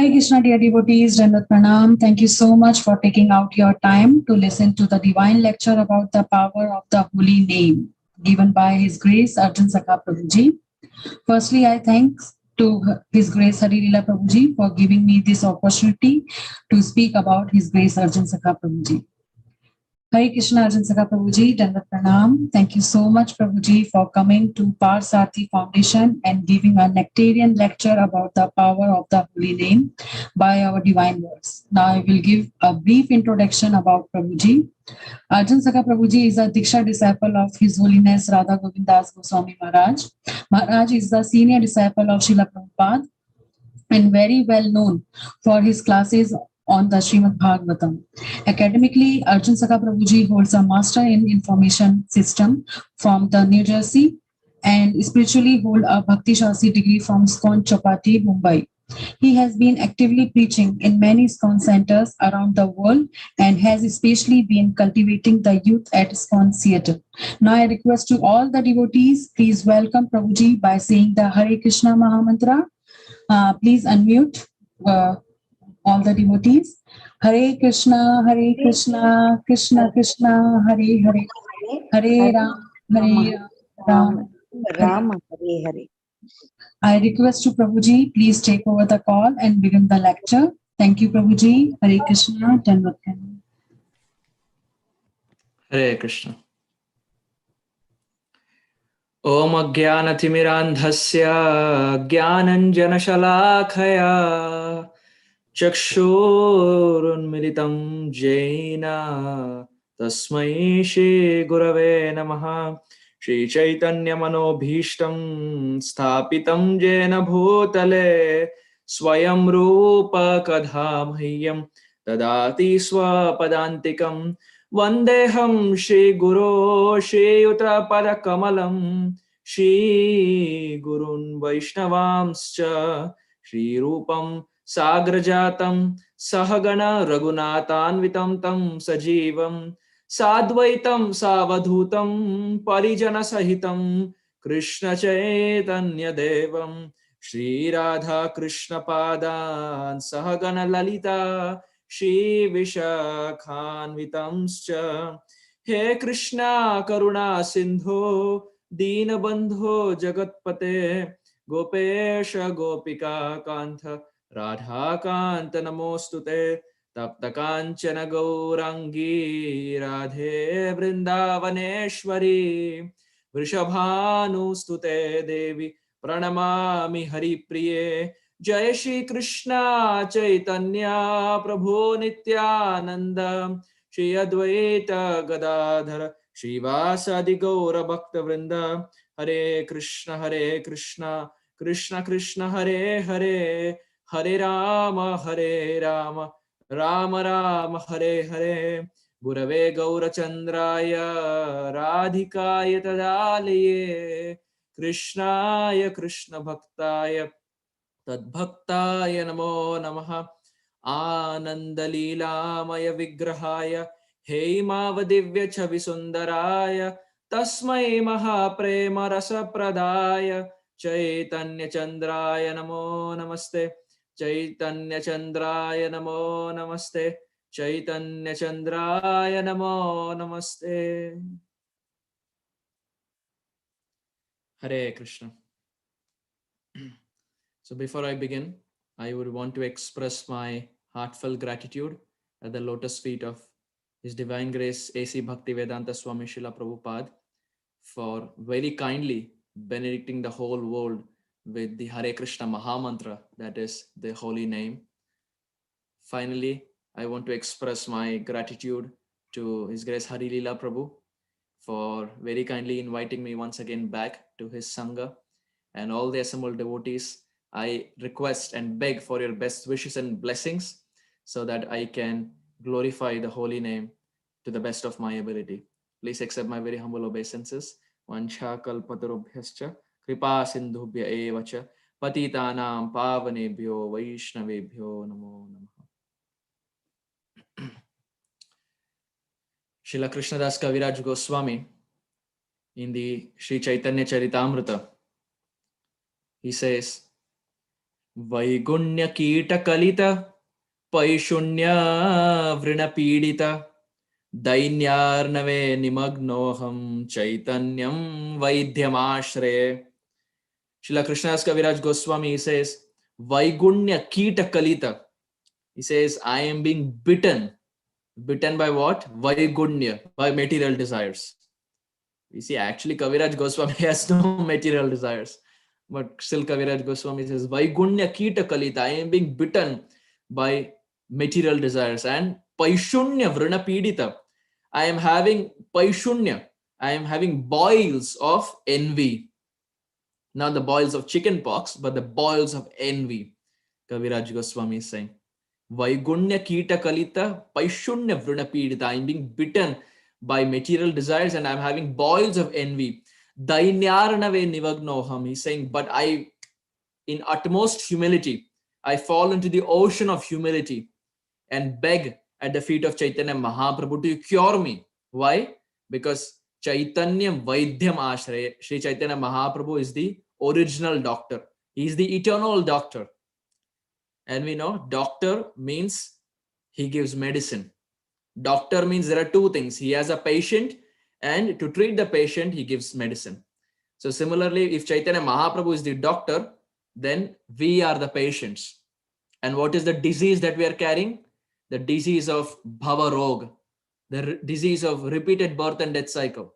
Hare Krishna, dear devotees, Dandavat Pranam. Thank you so much for taking out your time to listen to the divine lecture about the power of the holy name given by His Grace Arjun Sakha Prabhuji. Firstly, I thank to His Grace Hari Leela Prabhuji for giving me this opportunity to speak about His Grace Arjun Sakha Prabhuji. Hare Krishna, Arjun Sakha Prabhuji, Dandavat Pranam. Thank you so much, Prabhuji, for coming to Parthsarthi Foundation and giving a nectarian lecture about the power of the holy name by our divine words. Now I will give a brief introduction about Prabhuji. Arjun Sakha Prabhuji is a Diksha disciple of His Holiness Radha Govind Das Goswami Maharaj. Maharaj is the senior disciple of Srila Prabhupada and very well known for his classes on the Srimad Bhagavatam. Academically, Arjun Sakha Prabhuji holds a Master in Information System from the New Jersey and spiritually hold a Bhakti Shastri degree from ISKCON Chowpatty, Mumbai. He has been actively preaching in many ISKCON centers around the world and has especially been cultivating the youth at ISKCON Seattle. Now I request to all the devotees, please welcome Prabhuji by saying the Hare Krishna Mahamantra. Please unmute all the devotees. Hare Krishna, Krishna Krishna, Hare Hare, Hare Ram, Rama, Hare Hare. I request to Prabhuji, please take over the call and begin the lecture. Thank you, Prabhuji. Hare Krishna, Dandavat Pranam. Hare Krishna. Om Ajnanathimiranthasya Jnananjanashalakaya Chakshurunmilitam Jaina Tasmai Shri Gurave Namaha. Shri Chaitanya Manobhishtam Sthapitam Jena Bhutale Swayam Rupa Kadhamhyam Tadati Swapadantikam Vandeham Shri Guru Shri Yuta Pada Kamalam Shri Gurun Vaishnavamscha Shri Rupam Sagrajatam Sahagana Raghunathanvitam Tam Sajivam Sadvaitam Savadhutam Parijana Sahitam Krishna Chaitanya Devam Shri Radha Krishna Padan Sahagana Lalita Shri Vishakhanvitamscha He Krishna Karuna Sindho Deenabandho Jagatpate Gopesha Gopika Kantha Radha Kanta Namostute Tapta Kanchana Gaurangi Radhe Vrindavaneshwari Vrishabhanu Stute Devi Pranamami Hari Priye Jai Shri Krishna Chaitanya Prabhu Nityananda Shri Advaita Gadadhara Shri Vasadi Gaura Bhakta Vrinda Hare Krishna Krishna Krishna Hare Hare Hare Rama Rama Rama Hare Hare Gurave Gaura Chandraya Radhikaya Tadalaye Krishnaya Krishna Bhaktaya Tadbhaktaya Namo Namaha Anandalilamaya Vigrahaya Heimavadivya Chavisundaraya Tasmai Mahaprema Rasa Pradaya Chaitanya Chandraya Namo Namaste Chaitanya Chandraya Namo Namaste Chaitanya Chandraya Namo Namaste. Hare Krishna. So before I begin, I would want to express my heartfelt gratitude at the lotus feet of His Divine Grace A.C. Bhaktivedanta Swami Srila Prabhupada for very kindly benedicting the whole world with the Hare Krishna Mahamantra, that is the holy name. Finally, I want to express my gratitude to His Grace Hari Leela Prabhu for very kindly inviting me once again back to his Sangha, and all the assembled devotees. I request and beg for your best wishes and blessings so that I can glorify the holy name to the best of my ability. Please accept my very humble obeisances. Vancha kalpatarubhyascha kripa sindhubhya evacha patitanam pavanebhyo vaishnavebhyo namo namaha. Srila Krishnadas Kaviraj Goswami in the Sri Chaitanya Charitamrita, he says, Vaigunya Kita Kalita Paishunya Vrina Pidita Dainyarnave Nimagnoham Chaitanyam Vaidhyamashre. Srila Krishnadas Kaviraj Goswami says, Vaigunya Kita Kalita. He says, I am being bitten. Bitten by what? Vaigunya, by material desires. We see actually Kaviraj Goswami has no material desires. But still Kaviraj Goswami says, Vaigunya Kita Kalita. I am being bitten by material desires. And Paishunya Vrina Pidita. I am having Paishunya. I am having boils of envy. Not the boils of chicken pox, but the boils of envy. Kaviraj Goswami is saying. Vaigunya Kita Kalita Paishunya Vrina Pidita. I am being bitten by material desires and I'm having boils of envy. Dainyarnave Nivagnoham. He's saying, but I, in utmost humility, I fall into the ocean of humility and beg at the feet of Chaitanya Mahaprabhu to cure me. Why? Because Chaitanya Vaidhyam Ashraya, Sri Chaitanya Mahaprabhu is the original doctor. He is the eternal doctor. And we know doctor means he gives medicine. Doctor means there are two things. He has a patient and to treat the patient, he gives medicine. So similarly, if Chaitanya Mahaprabhu is the doctor, then we are the patients. And what is the disease that we are carrying? The disease of Bhava Rog, the disease of repeated birth and death cycle.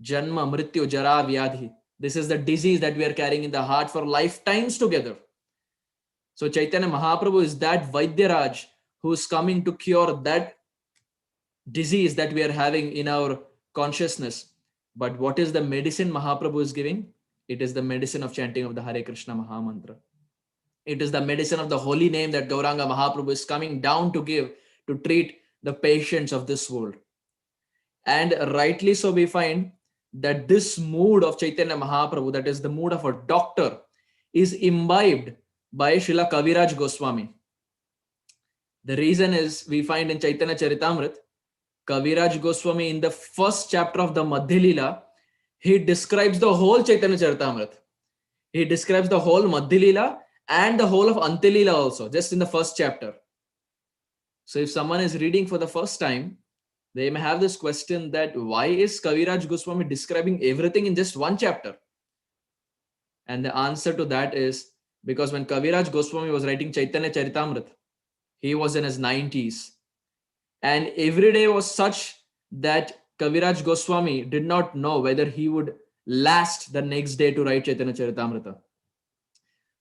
Janma, Mrityu, Jara, Vyadhi. This is the disease that we are carrying in the heart for lifetimes together. So Chaitanya Mahaprabhu is that Vaidyaraj who is coming to cure that disease that we are having in our consciousness. But what is the medicine Mahaprabhu is giving? It is the medicine of chanting of the Hare Krishna Mahamantra. It is the medicine of the holy name that Gauranga Mahaprabhu is coming down to give to treat the patients of this world. And rightly so we find that this mood of Chaitanya Mahaprabhu, that is the mood of a doctor, is imbibed by Srila Kaviraj Goswami. The reason is we find in Chaitanya Charitamrita, Kaviraj Goswami in the first chapter of the Madhya Lila, he describes the whole Chaitanya Charitamrita. He describes the whole Madhya Lila and the whole of Antya Lila also, just in the first chapter. So if someone is reading for the first time, they may have this question that why is Kaviraj Goswami describing everything in just one chapter? And the answer to that is because when Kaviraj Goswami was writing Chaitanya Charitamrita, he was in his 90s. And every day was such that Kaviraj Goswami did not know whether he would last the next day to write Chaitanya Charitamrita.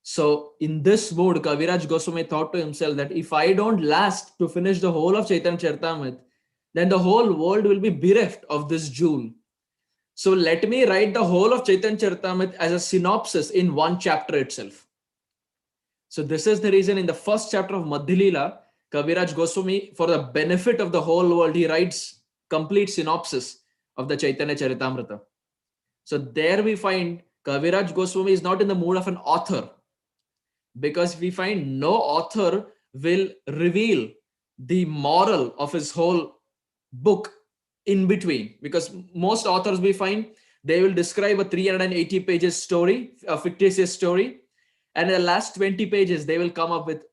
So in this mood, Kaviraj Goswami thought to himself that if I don't last to finish the whole of Chaitanya Charitamrita, then the whole world will be bereft of this jewel. So let me write the whole of Chaitanya Charitamrita as a synopsis in one chapter itself. So this is the reason in the first chapter of Madhya Lila, Kaviraj Goswami, for the benefit of the whole world, he writes complete synopsis of the Chaitanya Charitamrita. So there we find Kaviraj Goswami is not in the mood of an author, because we find no author will reveal the moral of his whole book in between, because most authors we find they will describe a 380 pages story, a fictitious story, and in the last 20 pages they will come up with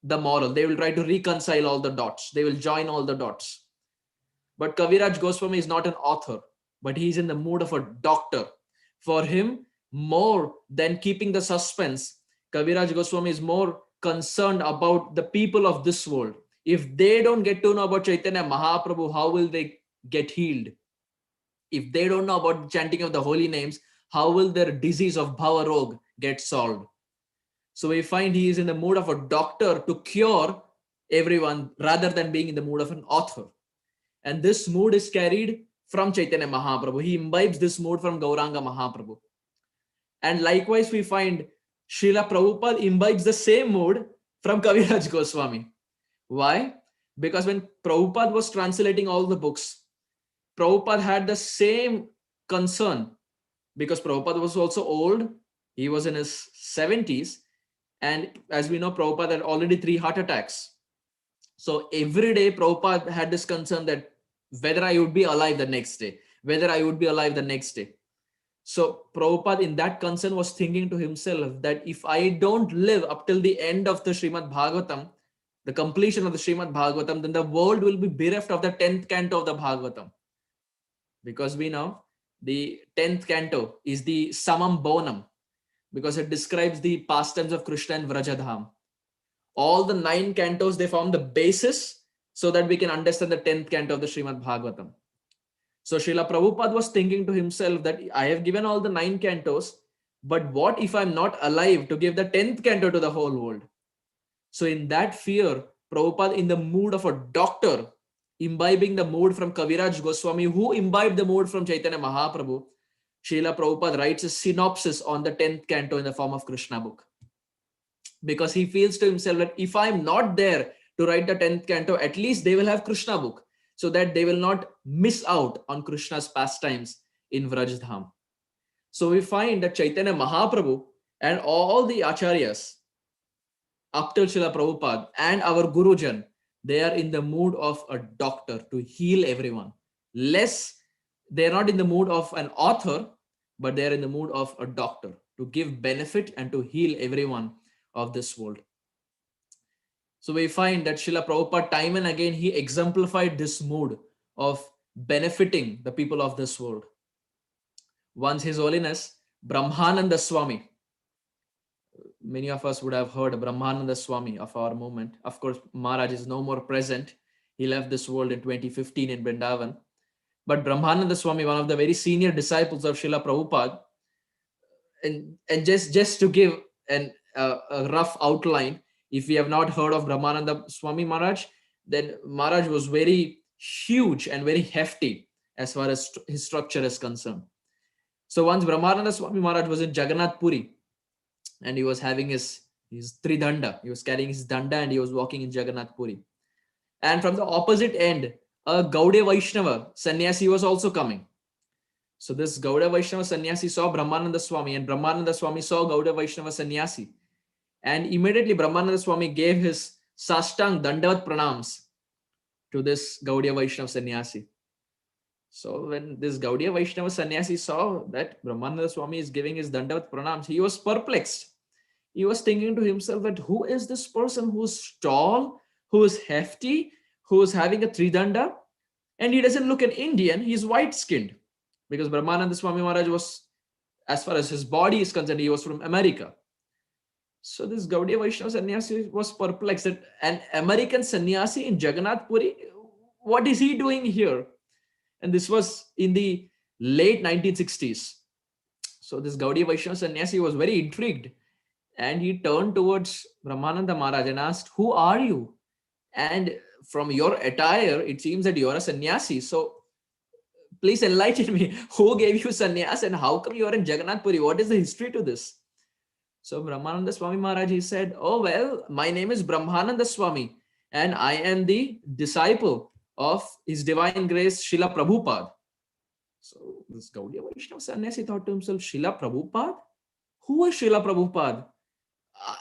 the moral. They will try to reconcile all the dots. They will join all the dots. But Kaviraj Goswami is not an author, but he's in the mood of a doctor. For him, more than keeping the suspense, Kaviraj Goswami is more concerned about the people of this world. If they don't get to know about Chaitanya Mahaprabhu, how will they get healed? If they don't know about the chanting of the holy names, how will their disease of Bhava Rog get solved? So we find he is in the mood of a doctor to cure everyone rather than being in the mood of an author. And this mood is carried from Chaitanya Mahaprabhu. He imbibes this mood from Gauranga Mahaprabhu. And likewise, we find Srila Prabhupada imbibes the same mood from Kaviraj Goswami. Why? Because when Prabhupada was translating all the books, Prabhupada had the same concern, because Prabhupada was also old. He was in his 70s. And as we know, Prabhupada had already 3 heart attacks. So every day Prabhupada had this concern that whether I would be alive the next day, whether I would be alive the next day. So Prabhupada in that concern was thinking to himself that if I don't live up till the end of the Srimad Bhagavatam, the completion of the Srimad Bhagavatam, then the world will be bereft of the 10th canto of the Bhagavatam. Because we know the 10th canto is the Samam Bonam, because it describes the pastimes of Krishna and Vrajadham. All the 9 cantos, they form the basis so that we can understand the 10th canto of the Srimad Bhagavatam. So Srila Prabhupada was thinking to himself that I have given all the 9 cantos, but what if I'm not alive to give the 10th canto to the whole world? So in that fear, Prabhupada, in the mood of a doctor, imbibing the mood from Kaviraj Goswami, who imbibed the mood from Chaitanya Mahaprabhu, Srila Prabhupada writes a synopsis on the 10th canto in the form of Krishna book. Because he feels to himself that if I'm not there to write the 10th canto, at least they will have Krishna book, so that they will not miss out on Krishna's pastimes in Vrajdham. So we find that Chaitanya Mahaprabhu and all the acharyas up till Srila Prabhupada and our Gurujan, they are in the mood of a doctor to heal everyone. They're not in the mood of an author, but they're in the mood of a doctor to give benefit and to heal everyone of this world. So we find that Srila Prabhupada time and again, he exemplified this mood of benefiting the people of this world. Once His Holiness Brahmananda Swami, many of us would have heard Brahmananda Swami of our movement. Of course, Maharaj is no more present. He left this world in 2015 in Vrindavan. But Brahmananda Swami, one of the very senior disciples of Srila Prabhupada, and just to give a rough outline, if we have not heard of Brahmananda Swami Maharaj, then Maharaj was very huge and very hefty as far as his structure is concerned. So once Brahmananda Swami Maharaj was in Jagannath Puri, and he was having his tridanda. He was carrying his danda and he was walking in Jagannath Puri. And from the opposite end, a Gaudiya Vaishnava sannyasi was also coming. So this Gaudiya Vaishnava sannyasi saw Brahmananda Swami, and Brahmananda Swami saw Gaudiya Vaishnava sannyasi. And immediately Brahmananda Swami gave his Sashtang Dandavat Pranams to this Gaudiya Vaishnava sannyasi. So when this Gaudiya Vaishnava sannyasi saw that Brahmananda Swami is giving his Dandavat Pranams, he was perplexed. He was thinking to himself that who is this person who's tall, who is hefty, who is having a tridanda, and he doesn't look an Indian, he's white-skinned. Because Brahmananda Swami Maharaj was, as far as his body is concerned, he was from America. So this Gaudiya Vaishnava sannyasi was perplexed that an American sannyasi in Jagannath Puri, what is he doing here? And this was in the late 1960s. So this Gaudiya Vaishnava sannyasi was very intrigued, and he turned towards Brahmananda Maharaj and asked, "Who are you? And from your attire, it seems that you're a sannyasi. So please enlighten me. Who gave you sannyas and how come you are in Jagannath Puri? What is the history to this?" So Brahmananda Swami Maharaj, he said, "Oh, well, my name is Brahmananda Swami and I am the disciple of His Divine Grace, Srila Prabhupada." So this Gaudiya Vaishnava sannyasi thought to himself, Srila Prabhupada? Who is Srila Prabhupada?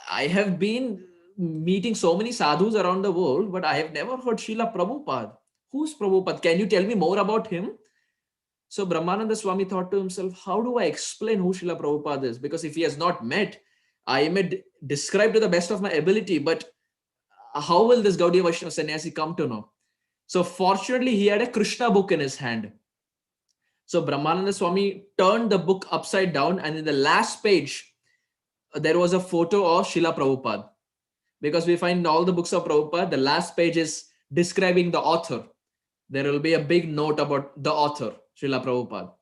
I have been meeting so many sadhus around the world, but I have never heard Srila Prabhupada. Who's Prabhupada? Can you tell me more about him? So Brahmananda Swami thought to himself, how do I explain who Srila Prabhupada is? Because if he has not met, I may describe to the best of my ability, but how will this Gaudiya Vaishnava sannyasi come to know? So fortunately, he had a Krishna book in his hand. So Brahmananda Swami turned the book upside down, and in the last page, there was a photo of Srila Prabhupada. Because we find in all the books of Prabhupada, the last page is describing the author. There will be a big note about the author, Srila Prabhupada.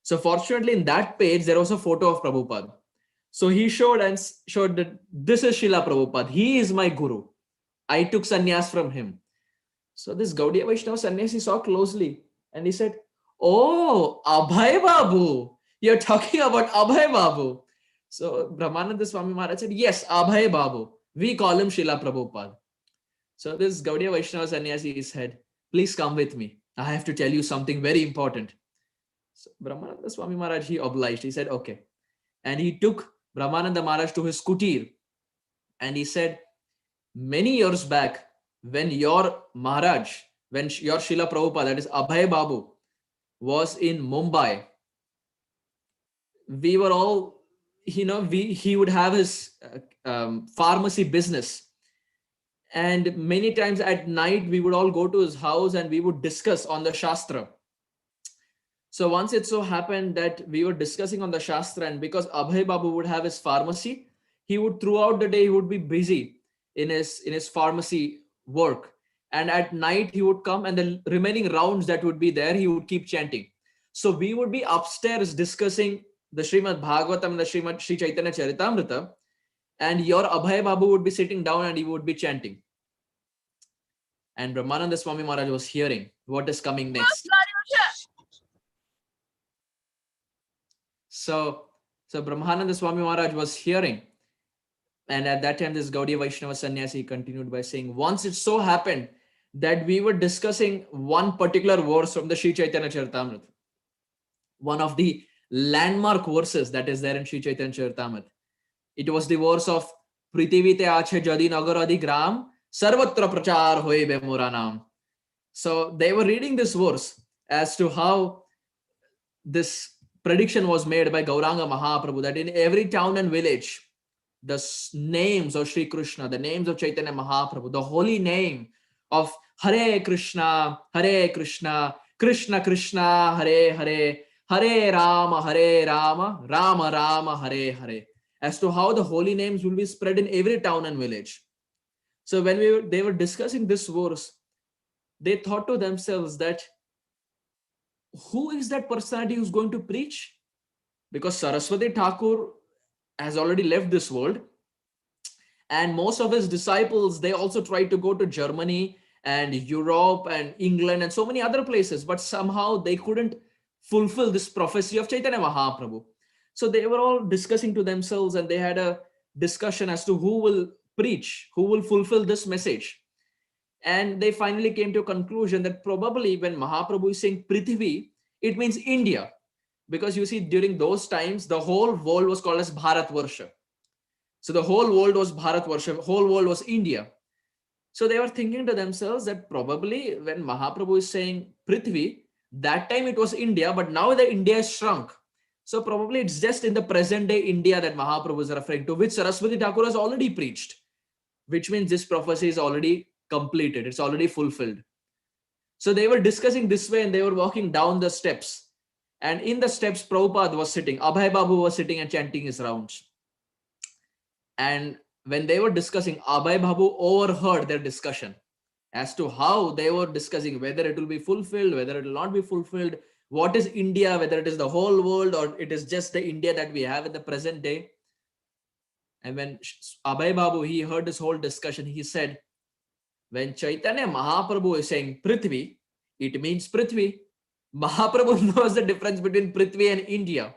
So fortunately, in that page, there was a photo of Prabhupada. So he showed that this is Srila Prabhupada. He is my guru. I took sannyas from him. So this Gaudiya Vaishnava sannyasi saw closely and he said, "Oh, Abhay Babu. You're talking about Abhay Babu." So Brahmananda Swami Maharaj said, "Yes, Abhay Babu. We call him Srila Prabhupada." So this Gaudiya Vaishnava sannyasi said, "Please come with me. I have to tell you something very important." So Brahmananda Swami Maharaj, he obliged. He said, "Okay." And he took Brahmananda Maharaj to his kutir. And he said, many years back, when your Maharaj, when your Srila Prabhupada, that is Abhay Babu, was in Mumbai, we were all, he would have his pharmacy business. And many times at night, we would all go to his house and we would discuss on the Shastra. So once it so happened that we were discussing on the Shastra, and because Abhay Babu would have his pharmacy, he would throughout the day, he would be busy in his pharmacy work. And at night he would come, and the remaining rounds that would be there, he would keep chanting. So we would be upstairs discussing the Srimad Bhagavatam and the Srimad Sri Chaitanya Charitamrita, and your Abhay Babu would be sitting down and he would be chanting. And Brahmananda Swami Maharaj was hearing what is coming next. So Brahmananda Swami Maharaj was hearing. And at that time, this Gaudiya Vaishnava Sannyasi continued by saying, once it so happened that we were discussing one particular verse from the Sri Chaitanya Charitamrita, one of the landmark verses that is there in Sri Chaitanya Charitamrita. It was the verse of Prithivite Ache Jadi Nagaradi Gram Sarvatra Prachar Hoye Be Moranam. So they were reading this verse as to how this prediction was made by Gauranga Mahaprabhu, that in every town and village, the names of Sri Krishna, the names of Chaitanya Mahaprabhu, the holy name of Hare Krishna, Krishna Krishna, Hare Hare, Hare Rama, Rama Rama, Hare Hare, as to how the holy names will be spread in every town and village. So when they were discussing this verse, they thought to themselves that who is that personality who's going to preach? Because Saraswati Thakur has already left this world, and most of his disciples, they also tried to go to Germany and Europe and England and so many other places, but somehow they couldn't fulfill this prophecy of Chaitanya Mahaprabhu. So they were all discussing to themselves, and they had a discussion as to who will preach, who will fulfill this message. And they finally came to a conclusion that probably when Mahaprabhu is saying Prithvi, it means India. Because you see, during those times, the whole world was called as Bharatvarsha. So the whole world was Bharatvarsha, whole world was India. So they were thinking to themselves that probably when Mahaprabhu is saying Prithvi, that time it was India, but now the India is shrunk. So probably it's just in the present day India that Mahaprabhu is referring to, which Saraswati Thakur has already preached, which means this prophecy is already completed. It's already fulfilled. So they were discussing this way, and they were walking down the steps. And in the steps, Prabhupada was sitting. Abhay Babu was sitting and chanting his rounds. And when they were discussing, Abhay Babu overheard their discussion as to how they were discussing whether it will be fulfilled, whether it will not be fulfilled, what is India, whether it is the whole world or it is just the India that we have in the present day. And when Abhay Babu, he heard this whole discussion, he said, when Chaitanya Mahaprabhu is saying Prithvi, it means Prithvi. Mahaprabhu knows the difference between Prithvi and India.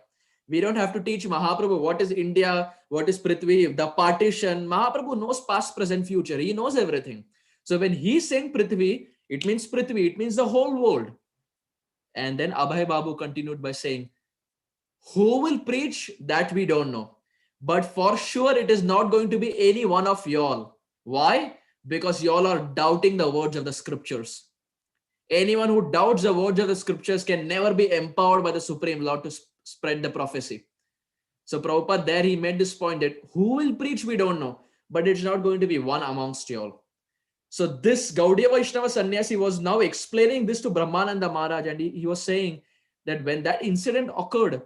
We don't have to teach Mahaprabhu what is India, what is Prithvi, the partition. Mahaprabhu knows past, present, future. He knows everything. So when he's saying Prithvi, it means Prithvi, it means the whole world. And then Abhay Babu continued by saying, who will preach? That we don't know. But for sure, it is not going to be any one of y'all. Why? Because y'all are doubting the words of the scriptures. Anyone who doubts the words of the scriptures can never be empowered by the Supreme Lord to spread the prophecy. So Prabhupada there, he made this point that who will preach, we don't know, but it's not going to be one amongst y'all. So this Gaudiya Vaishnava Sannyasi was now explaining this to Brahmananda Maharaj, and he was saying that when that incident occurred,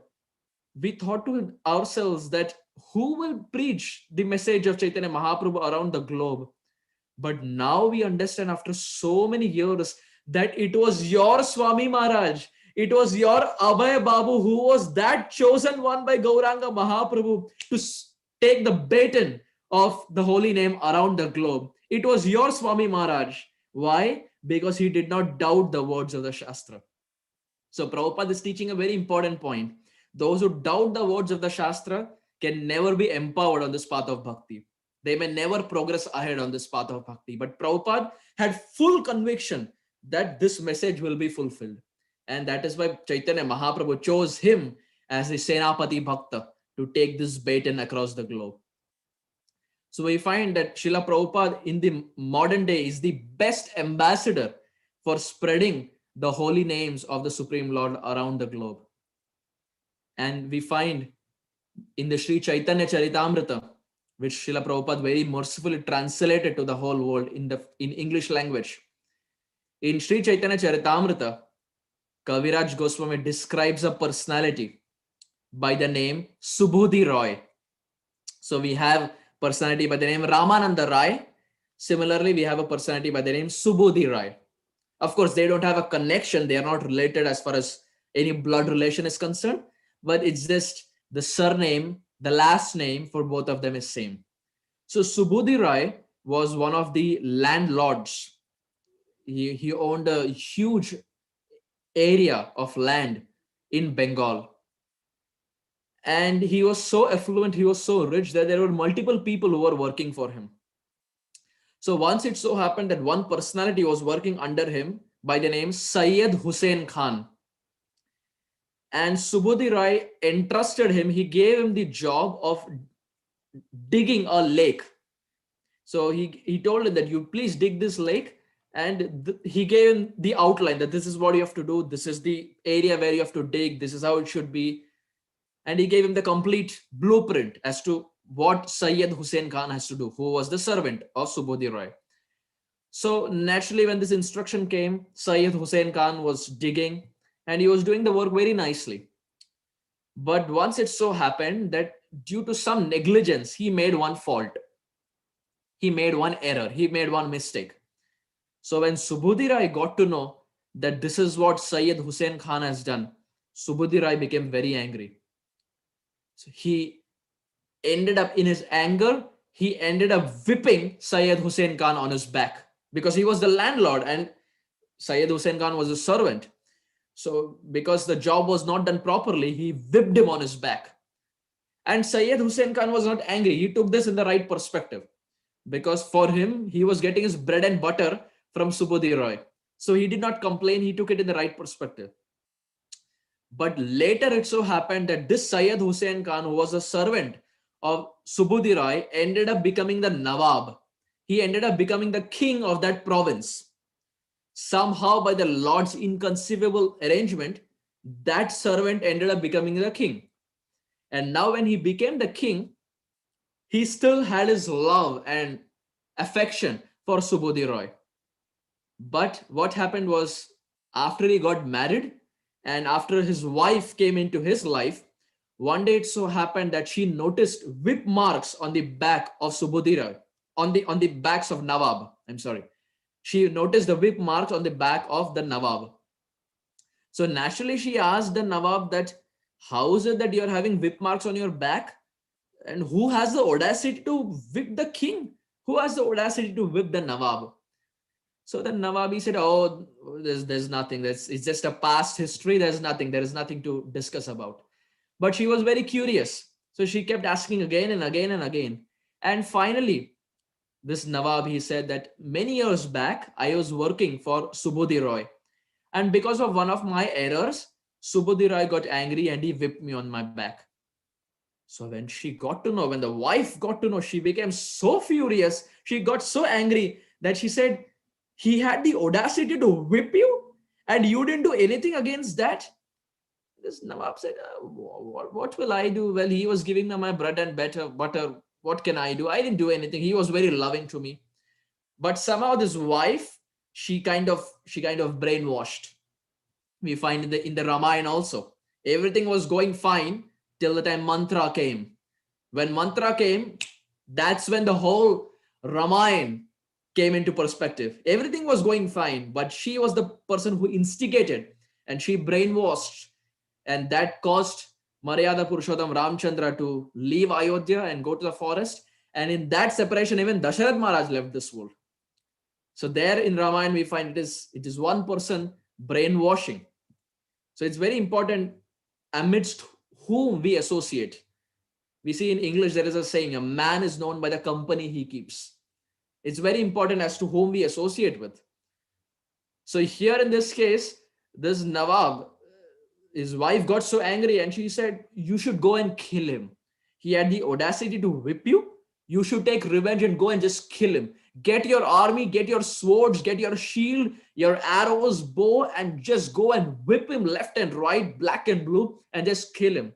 we thought to ourselves that who will preach the message of Chaitanya Mahaprabhu around the globe? But now we understand after so many years that it was your Swami Maharaj, it was your Abhay Babu who was that chosen one by Gauranga Mahaprabhu to take the baton of the holy name around the globe. It was your Swami Maharaj. Why? Because he did not doubt the words of the Shastra. So Prabhupada is teaching a very important point. Those who doubt the words of the Shastra can never be empowered on this path of bhakti. They may never progress ahead on this path of bhakti. But Prabhupada had full conviction that this message will be fulfilled. And that is why Chaitanya Mahaprabhu chose him as the Senapati Bhakta to take this baton across the globe. So we find that Srila Prabhupada in the modern day is the best ambassador for spreading the holy names of the Supreme Lord around the globe. And we find in the Sri Chaitanya Charitamrita, which Srila Prabhupada very mercifully translated to the whole world in English language. In Sri Chaitanya Charitamrita, Kaviraj Goswami describes a personality by the name Subudhi Roy. So we have personality by the name Ramananda Rai. Similarly, we have a personality by the name Subudhi Rai. Of course, they don't have a connection. They are not related as far as any blood relation is concerned, but it's just the surname, the last name for both of them is same. So Subudhi Rai was one of the landlords. He owned a huge area of land in Bengal. And he was so affluent, he was so rich that there were multiple people who were working for him. So once it so happened that one personality was working under him by the name Syed Hussain Khan. And Subudhi Rai entrusted him, he gave him the job of digging a lake. So he told him that you please dig this lake, and he gave him the outline that this is what you have to do, this is the area where you have to dig, this is how it should be. And he gave him the complete blueprint as to what Syed Hussain Khan has to do, who was the servant of Subudhi Rai. So naturally, when this instruction came, Syed Hussain Khan was digging and he was doing the work very nicely. But once it so happened that due to some negligence, he made one fault. He made one error. He made one mistake. So when Subudhi Rai got to know that this is what Syed Hussain Khan has done, Subudhi Rai became very angry. So he ended up, in his anger, he ended up whipping Syed Hussain Khan on his back because he was the landlord and Syed Hussain Khan was a servant. So because the job was not done properly, he whipped him on his back. And Syed Hussain Khan was not angry. He took this in the right perspective because for him, he was getting his bread and butter from Subudhi Rai. So he did not complain. He took it in the right perspective. But later it so happened that this Syed Hussain Khan, who was a servant of Subudhi Rai, ended up becoming the Nawab. He ended up becoming the king of that province. Somehow by the Lord's inconceivable arrangement, that servant ended up becoming the king. And now when he became the king, he still had his love and affection for Subudhi Rai. But what happened was, after he got married and after his wife came into his life, one day it so happened that she noticed whip marks on the back of Subudhi Rai, on the backs of Nawab. I'm sorry. She noticed the whip marks on the back of the Nawab. So naturally she asked the Nawab that, how is it that you're having whip marks on your back? And who has the audacity to whip the king? Who has the audacity to whip the Nawab? So the Nawabi said, oh, there's nothing. It's just a past history. There's nothing. There is nothing to discuss about. But she was very curious. So she kept asking again and again and again. And finally, this Nawab, he said that many years back, I was working for Subudhi Rai. And because of one of my errors, Subudhi Rai got angry and he whipped me on my back. So when she got to know, when the wife got to know, she became so furious. She got so angry that she said, he had the audacity to whip you and you didn't do anything against that. This Nawab said, what will I do? Well, he was giving me my bread and butter. What can I do? I didn't do anything. He was very loving to me. But somehow this wife, she kind of brainwashed. We find in the Ramayana also. Everything was going fine till the time mantra came. When mantra came, that's when the whole Ramayana came into perspective. Everything was going fine, but she was the person who instigated and she brainwashed, and that caused Maryada Purushottam Ramchandra to leave Ayodhya and go to the forest. And in that separation, even Dasharatha Maharaj left this world. So there in Ramayana, we find it is one person brainwashing. So it's very important amidst whom we associate. We see in English, there is a saying, a man is known by the company he keeps. It's very important as to whom we associate with. So here in this case, this Nawab, his wife got so angry and she said, you should go and kill him. He had the audacity to whip you. You should take revenge and go and just kill him. Get your army, get your swords, get your shield, your arrows, bow, and just go and whip him left and right, black and blue, and just kill him.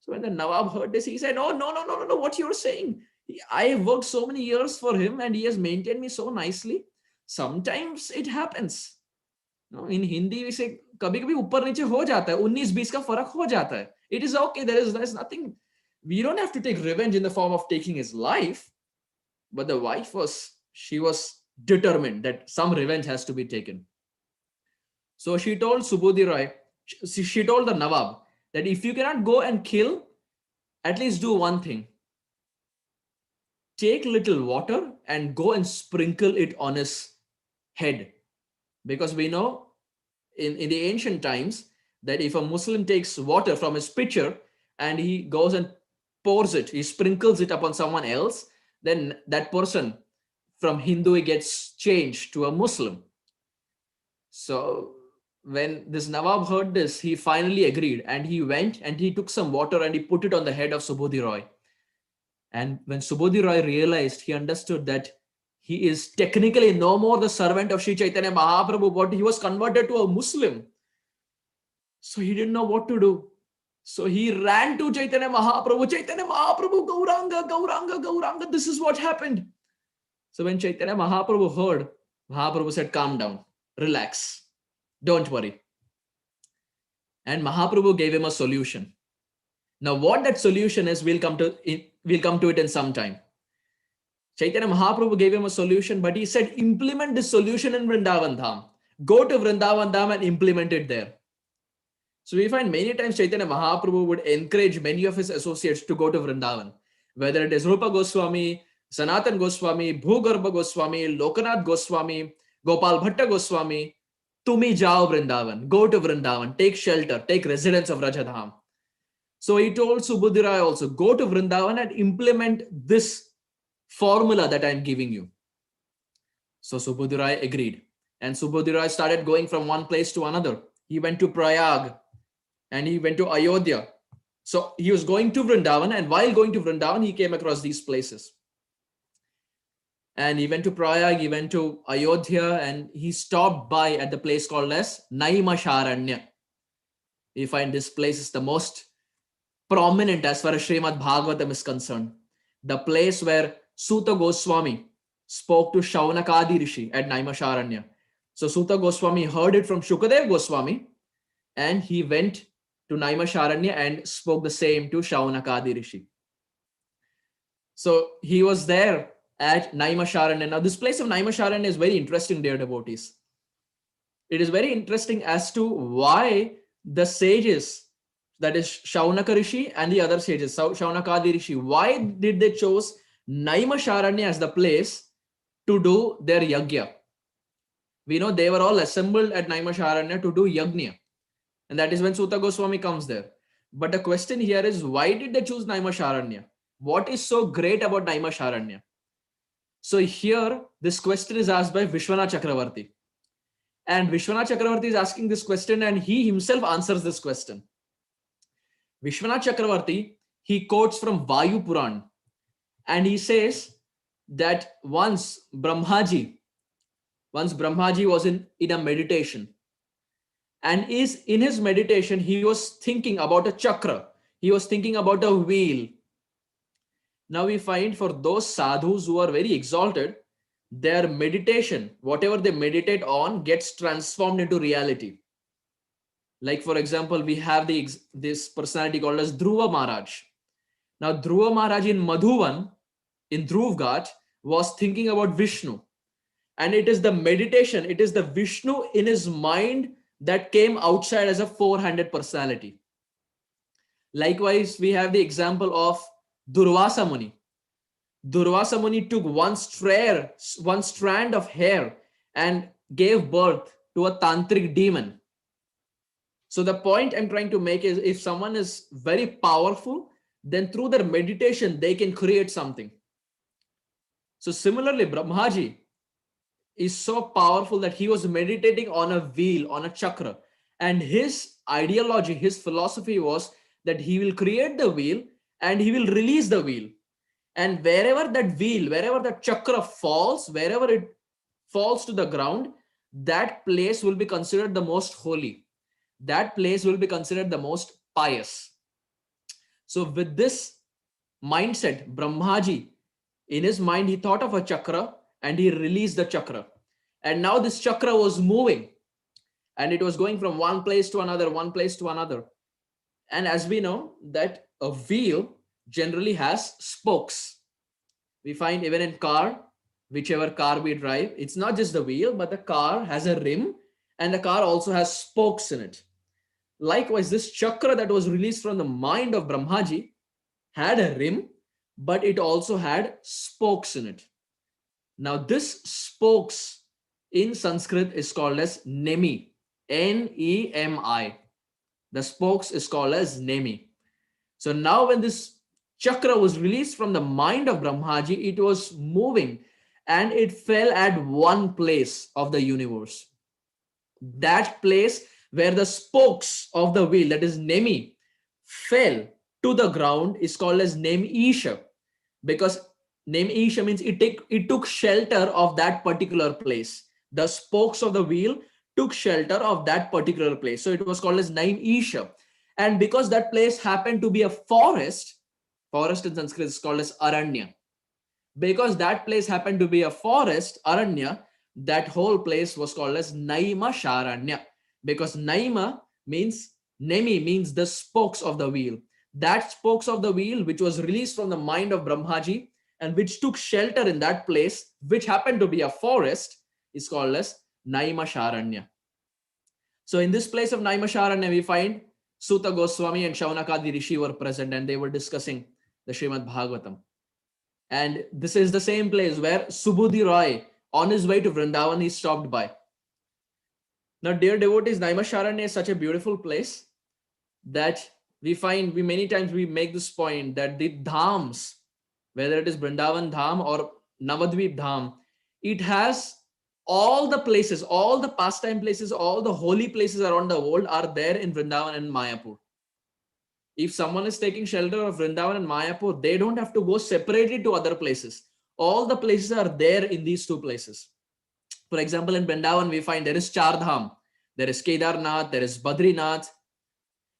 So when the Nawab heard this, he said, "Oh, no, what you're saying? I have worked so many years for him and he has maintained me so nicely. Sometimes it happens. No, in Hindi we say, कभी कभी ऊपर नीचे हो जाता है, 19-20 का फर्क हो जाता है. It is okay. There's nothing. We don't have to take revenge in the form of taking his life. But the wife she was determined that some revenge has to be taken. So she told Subodhi Roy, she told the Nawab that if you cannot go and kill, at least do one thing. Take little water and go and sprinkle it on his head. Because we know in the ancient times that if a Muslim takes water from his pitcher and he goes and pours it, he sprinkles it upon someone else, then that person from Hindu gets changed to a Muslim. So when this Nawab heard this, he finally agreed and he went and he took some water and he put it on the head of Subodhi Roy. And when Subodhi Roy realized, he understood that he is technically no more the servant of Sri Chaitanya Mahaprabhu, but he was converted to a Muslim. So he didn't know what to do. So he ran to Chaitanya Mahaprabhu, Gauranga, Gauranga, Gauranga, this is what happened. So when Chaitanya Mahaprabhu heard, Mahaprabhu said, calm down, relax, don't worry. And Mahaprabhu gave him a solution. Now what that solution is, we'll come to it in some time. Chaitanya Mahaprabhu gave him a solution, but he said, implement this solution in Vrindavan Dham. Go to Vrindavan Dham and implement it there. So we find many times Chaitanya Mahaprabhu would encourage many of his associates to go to Vrindavan, whether it is Rupa Goswami, Sanatan Goswami, Bhugarbha Goswami, Lokanath Goswami, Gopal Bhatta Goswami. Tumi jao Vrindavan, go to Vrindavan, take shelter, take residence of Rajadham. So he told Subodhi Roy also, go to Vrindavan and implement this formula that I'm giving you. So Subodhi Roy agreed. And Subodhi Roy started going from one place to another. He went to Prayag and he went to Ayodhya. So he was going to Vrindavan, and while going to Vrindavan, he came across these places. And he went to Prayag, he went to Ayodhya, and he stopped by at the place called as Naimasharanya. We find this place is the most prominent as far as Srimad Bhagavatam is concerned. The place where Suta Goswami spoke to Shaunakadi Rishi at Naimasharanya. So Suta Goswami heard it from Shukadev Goswami, and he went to Naimasharanya and spoke the same to Shaunakadi Rishi. So he was there at Naimasharanya. Now this place of Naimasharanya is very interesting, dear devotees. It is very interesting as to why the sages, that is Shaunaka Rishi and the other sages, Shaunakadi Rishi, why did they chose Naimasharanya as the place to do their yagya? We know they were all assembled at Naimasharanya to do yagnya. And that is when Suta Goswami comes there. But the question here is, why did they choose Naimasharanya? What is so great about Naimasharanya? So here, this question is asked by Vishwanath Chakravarti. And Vishwanath Chakravarti is asking this question, and he himself answers this question. Vishwanath Chakravarti, he quotes from Vayu Puran, and he says that once Brahmaji was in a meditation, and in his meditation, he was thinking about a chakra. He was thinking about a wheel. Now we find for those sadhus who are very exalted, their meditation, whatever they meditate on, gets transformed into reality. Like for example, we have this personality called as Dhruva Maharaj. Now Dhruva Maharaj in Madhuvan, in Dhruv Ghat, was thinking about Vishnu. And it is the meditation, it is the Vishnu in his mind that came outside as a four-handed personality. Likewise, we have the example of Durvasa Muni. Durvasa Muni took one strand of hair and gave birth to a tantric demon. So the point I'm trying to make is, if someone is very powerful, then through their meditation, they can create something. So similarly, Brahmaji is so powerful that he was meditating on a wheel, on a chakra. And his ideology, his philosophy was that he will create the wheel and he will release the wheel. And wherever that wheel, wherever that chakra falls, wherever it falls to the ground, that place will be considered the most holy. That place will be considered the most pious. So with this mindset, Brahmaji, in his mind, he thought of a chakra and he released the chakra. And now this chakra was moving and it was going from one place to another, one place to another. And as we know that a wheel generally has spokes. We find even in car, whichever car we drive, it's not just the wheel, but the car has a rim and the car also has spokes in it. Likewise, this chakra that was released from the mind of Brahmaji had a rim, but it also had spokes in it. Now, this spokes in Sanskrit is called as Nemi, Nemi. The spokes is called as Nemi. So now when this chakra was released from the mind of Brahmaji, it was moving and it fell at one place of the universe. That place where the spokes of the wheel, that is Nemi, fell to the ground is called as Nemisha, because Nemisha means it took shelter of that particular place. The spokes of the wheel took shelter of that particular place. So it was called as Nemisha. And because that place happened to be a forest in Sanskrit is called as Aranya. Because that place happened to be a forest, Aranya, that whole place was called as Naima Sharanya. Because Naima means, Nemi means the spokes of the wheel. That spokes of the wheel, which was released from the mind of Brahmaji and which took shelter in that place, which happened to be a forest, is called as Naima Sharanya. So in this place of Naima Sharanya, we find Suta Goswami and Shaunakadi Rishi were present and they were discussing the Srimad Bhagavatam. And this is the same place where Subudhi Roy, on his way to Vrindavan, he stopped by. Now, dear devotees, Naimisharanya is such a beautiful place that we find, many times we make this point that the dhams, whether it is Vrindavan Dham or Navadvip Dham, it has all the places, all the pastime places, all the holy places around the world are there in Vrindavan and Mayapur. If someone is taking shelter of Vrindavan and Mayapur, they don't have to go separately to other places. All the places are there in these two places. For example, in Vrindavan, we find there is Char Dham, there is Kedarnath, there is Badrinath.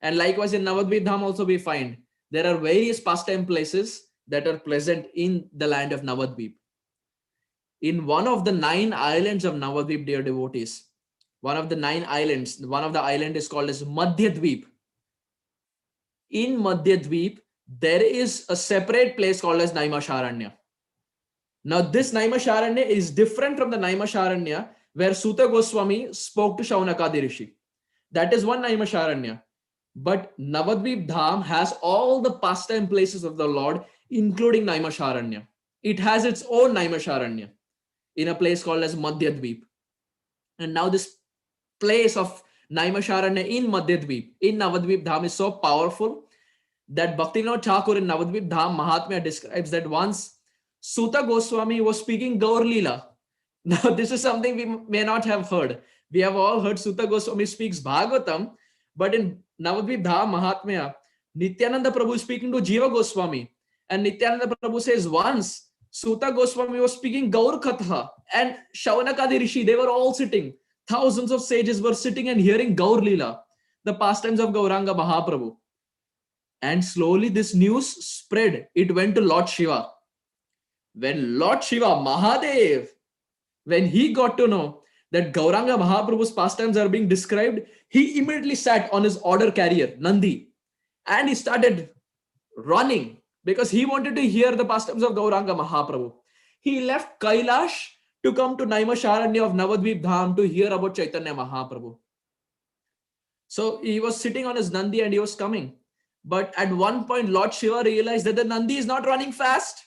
And likewise in Navadvip Dham also we find there are various pastime places that are present in the land of Navadvip. In one of the 9 islands of Navadvip, dear devotees, one of the island is called as Madhyadvip. In Madhyadvip, there is a separate place called as Naimisharanya. Now, this Naimisharanya is different from the Naimisharanya where Suta Goswami spoke to Shaunakadi Rishi. That is one Naimisharanya. But Navadvip Dham has all the pastime places of the Lord, including Naimisharanya. It has its own Naimisharanya in a place called as Madhyadvip. And now this place of Naimisharanya in Madhyadvip, in Navadvip Dham is so powerful that Bhaktivinoda Thakur in Navadvip Dham Mahatmya describes that once Suta Goswami was speaking Gaur Leela. Now this is something we may not have heard. We have all heard Suta Goswami speaks Bhagavatam, but in Navadvip Dham Mahatmya, Nityananda Prabhu is speaking to Jiva Goswami. And Nityananda Prabhu says once Suta Goswami was speaking Gaur Katha and Shaunakadi Rishi, they were all sitting. Thousands of sages were sitting and hearing Gaur Leela, the pastimes of Gauranga Mahaprabhu. And slowly this news spread. It went to Lord Shiva. When Lord Shiva, Mahadev, when he got to know that Gauranga Mahaprabhu's pastimes are being described, he immediately sat on his order carrier, Nandi, and he started running because he wanted to hear the pastimes of Gauranga Mahaprabhu. He left Kailash to come to Naimisharanya of Navadvip Dham to hear about Chaitanya Mahaprabhu. So he was sitting on his Nandi and he was coming. But at one point, Lord Shiva realized that the Nandi is not running fast.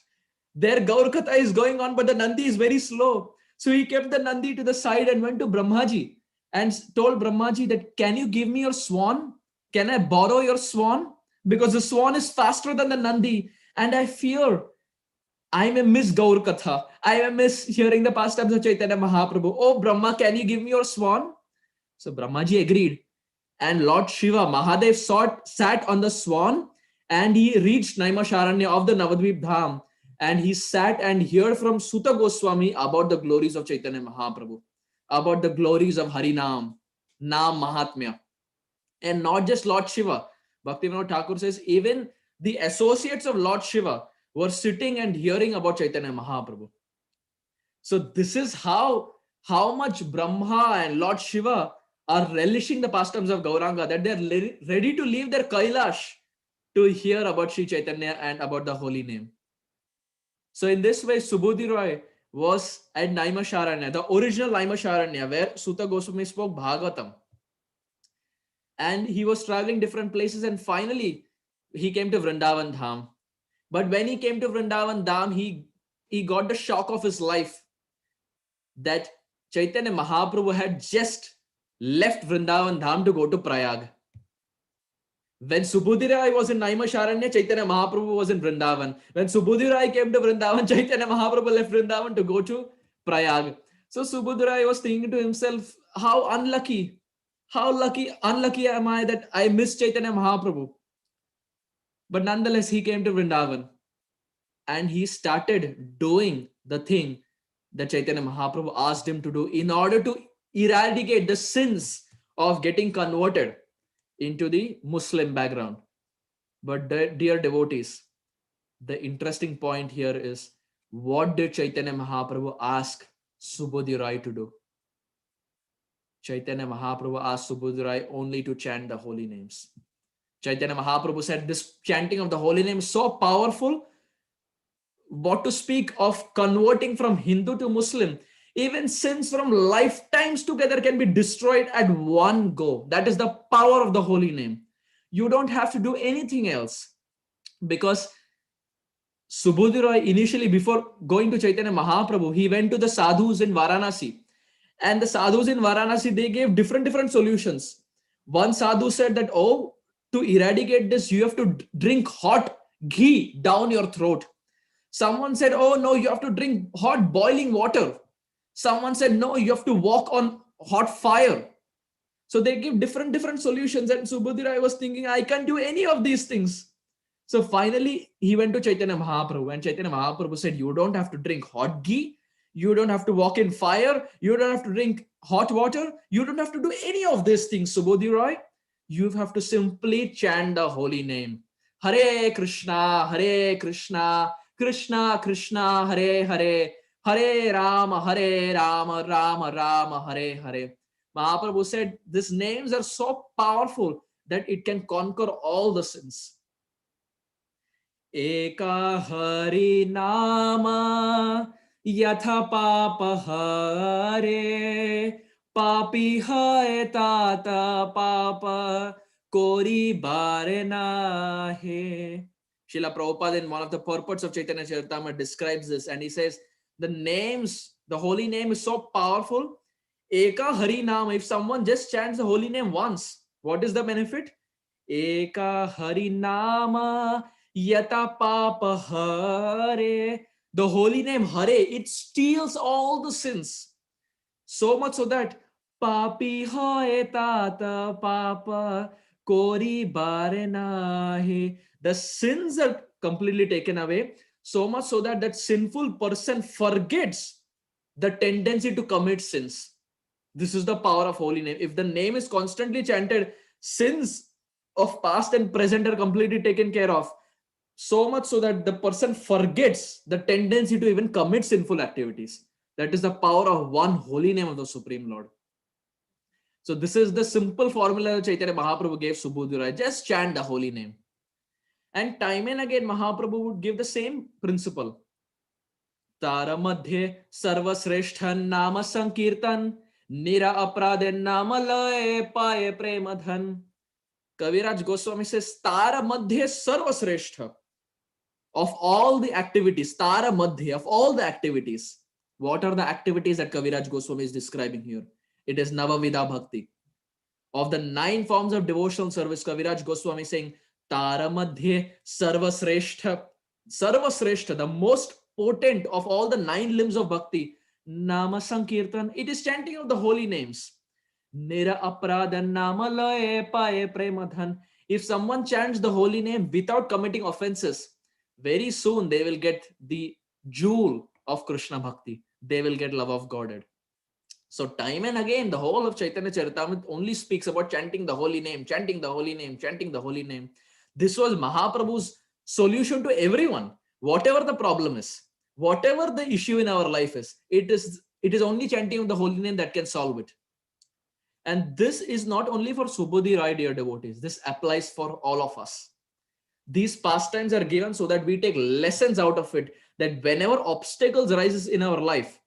Their Gaur Katha is going on, but the Nandi is very slow. So he kept the Nandi to the side and went to Brahmaji and told Brahmaji that, can you give me your swan? Can I borrow your swan? Because the swan is faster than the Nandi. And I fear I may miss Gaur Katha. I may miss hearing the pastimes of Chaitanya Mahaprabhu. Oh, Brahma, can you give me your swan? So Brahmaji agreed. And Lord Shiva, Mahadev sat on the swan and he reached Naimisharanya of the Navadvip Dham. And he sat and heard from Suta Goswami about the glories of Chaitanya Mahaprabhu, about the glories of Harinam, Nam Mahatmya. And not just Lord Shiva. Bhaktivinoda Thakur says, even the associates of Lord Shiva were sitting and hearing about Chaitanya Mahaprabhu. So this is how much Brahma and Lord Shiva are relishing the pastimes of Gauranga, that they're ready to leave their Kailash to hear about Sri Chaitanya and about the holy name. So in this way, Subodhi Roy was at Naimisharanya, the original Naimisharanya, where Sutta Goswami spoke Bhagavatam. And he was traveling different places, and finally he came to Vrindavan Dham. But when he came to Vrindavan Dham, he got the shock of his life that Chaitanya Mahaprabhu had just left Vrindavan Dham to go to Prayag. When Subodhi Rai was in Naimisharanya, Chaitanya Mahaprabhu was in Vrindavan. When Subodhi Rai came to Vrindavan, Chaitanya Mahaprabhu left Vrindavan to go to Prayag. So Subodhi Rai was thinking to himself, how unlucky am I that I missed Chaitanya Mahaprabhu. But nonetheless, he came to Vrindavan and he started doing the thing that Chaitanya Mahaprabhu asked him to do in order to eradicate the sins of getting converted into the Muslim background. But dear devotees, the interesting point here is, what did Chaitanya Mahaprabhu ask Subodhi Rai to do? Chaitanya Mahaprabhu asked Subodhi Rai only to chant the holy names. Chaitanya Mahaprabhu said this chanting of the holy name is so powerful. What to speak of converting from Hindu to Muslim? Even sins from lifetimes together can be destroyed at one go. That is the power of the holy name. You don't have to do anything else. Because Subodhi Roy initially, before going to Chaitanya Mahaprabhu, he went to the sadhus in Varanasi. And the sadhus in Varanasi, they gave different solutions. One sadhu said that, oh, to eradicate this, you have to drink hot ghee down your throat. Someone said, oh no, you have to drink hot boiling water. Someone said, no, you have to walk on hot fire. So they give different solutions. And Subodhi Rai was thinking, I can't do any of these things. So finally, he went to Chaitanya Mahaprabhu. And Chaitanya Mahaprabhu said, you don't have to drink hot ghee. You don't have to walk in fire. You don't have to drink hot water. You don't have to do any of these things, Subodhi Rai. You have to simply chant the holy name. Hare Krishna, Krishna Krishna, Hare Hare, Hare Rama, Rama Rama, Hare Hare. Mahaprabhu said these names are so powerful that it can conquer all the sins. Eka Hari Nama Yatha Papa Hare Papi Hai Tata Papa Kori Bare Nahe. Srila Prabhupada in one of the purports of Chaitanya Charitamrita describes this, and he says the holy name is so powerful. Eka Hari Nama, if someone just chants the holy name once, what is the benefit? Eka Hari Nama Yata Papa Hare. The holy name Hare, it steals all the sins. So much so that Papi Hoye Tata Papa Kori Bare Nahe. The sins are completely taken away, so much so that that sinful person forgets the tendency to commit sins. This is the power of holy name. If the name is constantly chanted, sins of past and present are completely taken care of, so much so that the person forgets the tendency to even commit sinful activities. That is the power of one holy name of the Supreme Lord. So this is the simple formula that Chaitanya Mahaprabhu gave Subodhi Rai. Just chant the holy name. And time and again, Mahaprabhu would give the same principle. Tara madhye sarva sreshthan nama sankirtan nira apradhen nama laye paye premadhan. Kaviraj Goswami says, Tara madhye sarva sreshtha. Of all the activities, Tara madhye, of all the activities. What are the activities that Kaviraj Goswami is describing here? It is Navavida Bhakti. Of the 9 forms of devotional service, Kaviraj Goswami is saying, Tara madhye sarva sreshtha, the most potent of all the 9 limbs of bhakti, nama sankirtan, it is chanting of the holy names. Nira apradhan nama laye paye premadhan. If someone chants the holy name without committing offenses, very soon they will get the jewel of Krishna Bhakti. They will get love of Godhead. So time and again, the whole of Chaitanya Charitamrita only speaks about chanting the holy name, chanting the holy name, chanting the holy name. This was Mahaprabhu's solution to everyone. Whatever the problem is, whatever the issue in our life is, it is only chanting of the holy name that can solve it. And this is not only for Subodhi Rai, dear devotees. This applies for all of us. These pastimes are given so that we take lessons out of it, that whenever obstacles arises in our life,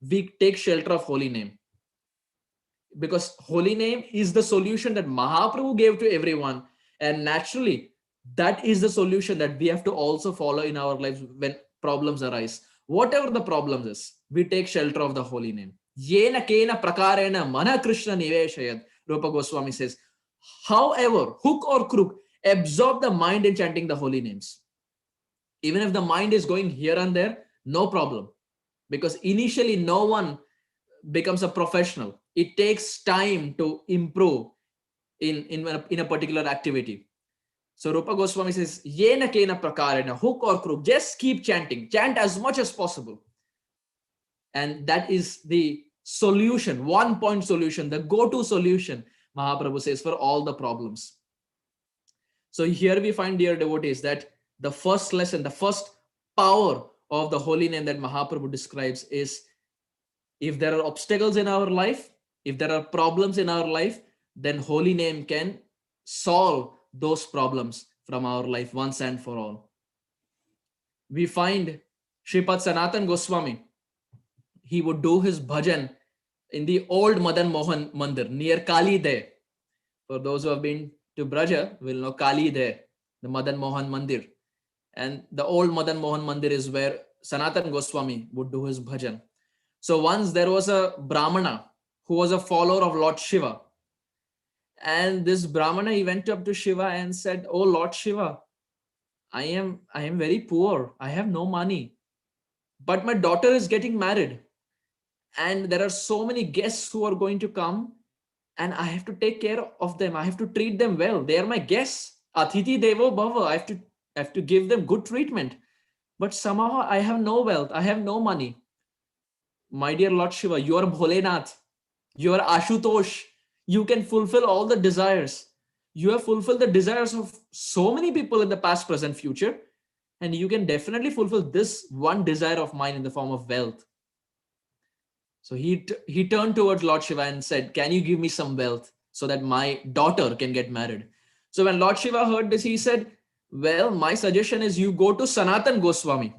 we take shelter of holy name. Because holy name is the solution that Mahaprabhu gave to everyone. And naturally, that is the solution that we have to also follow in our lives when problems arise. Whatever the problems is, we take shelter of the holy name. Yena kena prakarena mana Krishna niveshayad, Rupa Goswami says. However, hook or crook, absorb the mind in chanting the holy names. Even if the mind is going here and there, no problem. Because initially, no one becomes a professional. It takes time to improve in a particular activity. So Rupa Goswami says, Yena kena prakarena, hook or crook, just keep chanting. Chant as much as possible. And that is the solution, 1-point solution, the go-to solution, Mahaprabhu says, for all the problems. So here we find, dear devotees, that the first lesson, the first power of the holy name that Mahaprabhu describes is, if there are obstacles in our life, if there are problems in our life, then holy name can solve those problems from our life once and for all. We find Shripad Sanatan Goswami, he would do his bhajan in the old Madan Mohan Mandir near Kali De. For those who have been to Braja will know Kali De, the Madan Mohan Mandir. And the old Madan Mohan Mandir is where Sanatan Goswami would do his bhajan. So once there was a Brahmana who was a follower of Lord Shiva. And this Brahmana, he went up to Shiva and said, "Oh Lord Shiva, I am very poor. I have no money. But my daughter is getting married. And there are so many guests who are going to come. And I have to take care of them. I have to treat them well. They are my guests. Athithi Devo Bhava. I have to give them good treatment. But somehow I have no wealth. I have no money. My dear Lord Shiva, you are Bholenath. You are Ashutosh. You can fulfill all the desires. You have fulfilled the desires of so many people in the past, present, future. And you can definitely fulfill this one desire of mine in the form of wealth." So he turned towards Lord Shiva and said, "Can you give me some wealth so that my daughter can get married?" So when Lord Shiva heard this, he said, "Well, my suggestion is you go to Sanatan Goswami.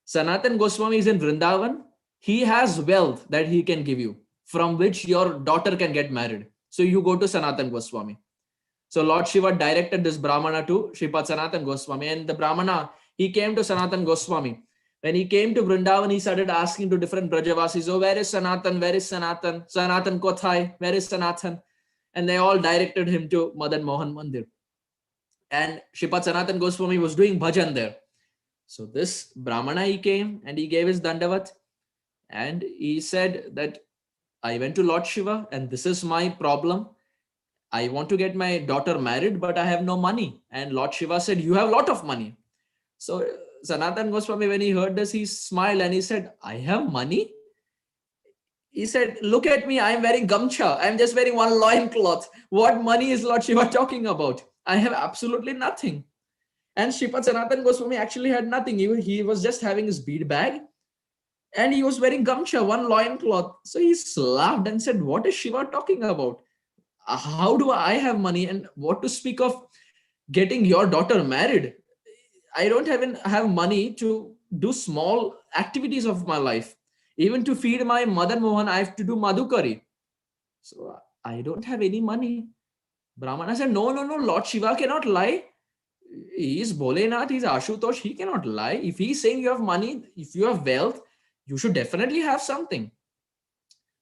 Sanatan Goswami is in Vrindavan. He has wealth that he can give you, from which your daughter can get married. So you go to Sanatan Goswami." So Lord Shiva directed this Brahmana to Shripad Sanatan Goswami. And the Brahmana, he came to Sanatan Goswami. When he came to Vrindavan, he started asking to different Brajavasis, "Oh, where is Sanatan? Where is Sanatan? Sanatan Kothai, where is Sanatan?" And they all directed him to Madan Mohan Mandir. And Shripad Sanatan Goswami was doing bhajan there. So this Brahmana, he came and he gave his dandavat. And he said that, "I went to Lord Shiva and this is my problem. I want to get my daughter married, but I have no money." And Lord Shiva said, "You have a lot of money." So Sanatan Goswami, when he heard this, he smiled and he said, "I have money?" He said, "Look at me. I am wearing gamcha. I am just wearing one loin cloth. What money is Lord Shiva talking about? I have absolutely nothing." And Shripad Sanatan Goswami actually had nothing. He was just having his bead bag. And he was wearing gamcha, one loin cloth. So he laughed and said, "What is Shiva talking about? How do I have money? And what to speak of getting your daughter married? I don't even have money to do small activities of my life. Even to feed my Madan Mohan, I have to do madhukari. So I don't have any money." Brahmana said, "No, Lord Shiva cannot lie. He is Bholenath, he is Ashutosh. He cannot lie. If he is saying you have money, if you have wealth, you should definitely have something."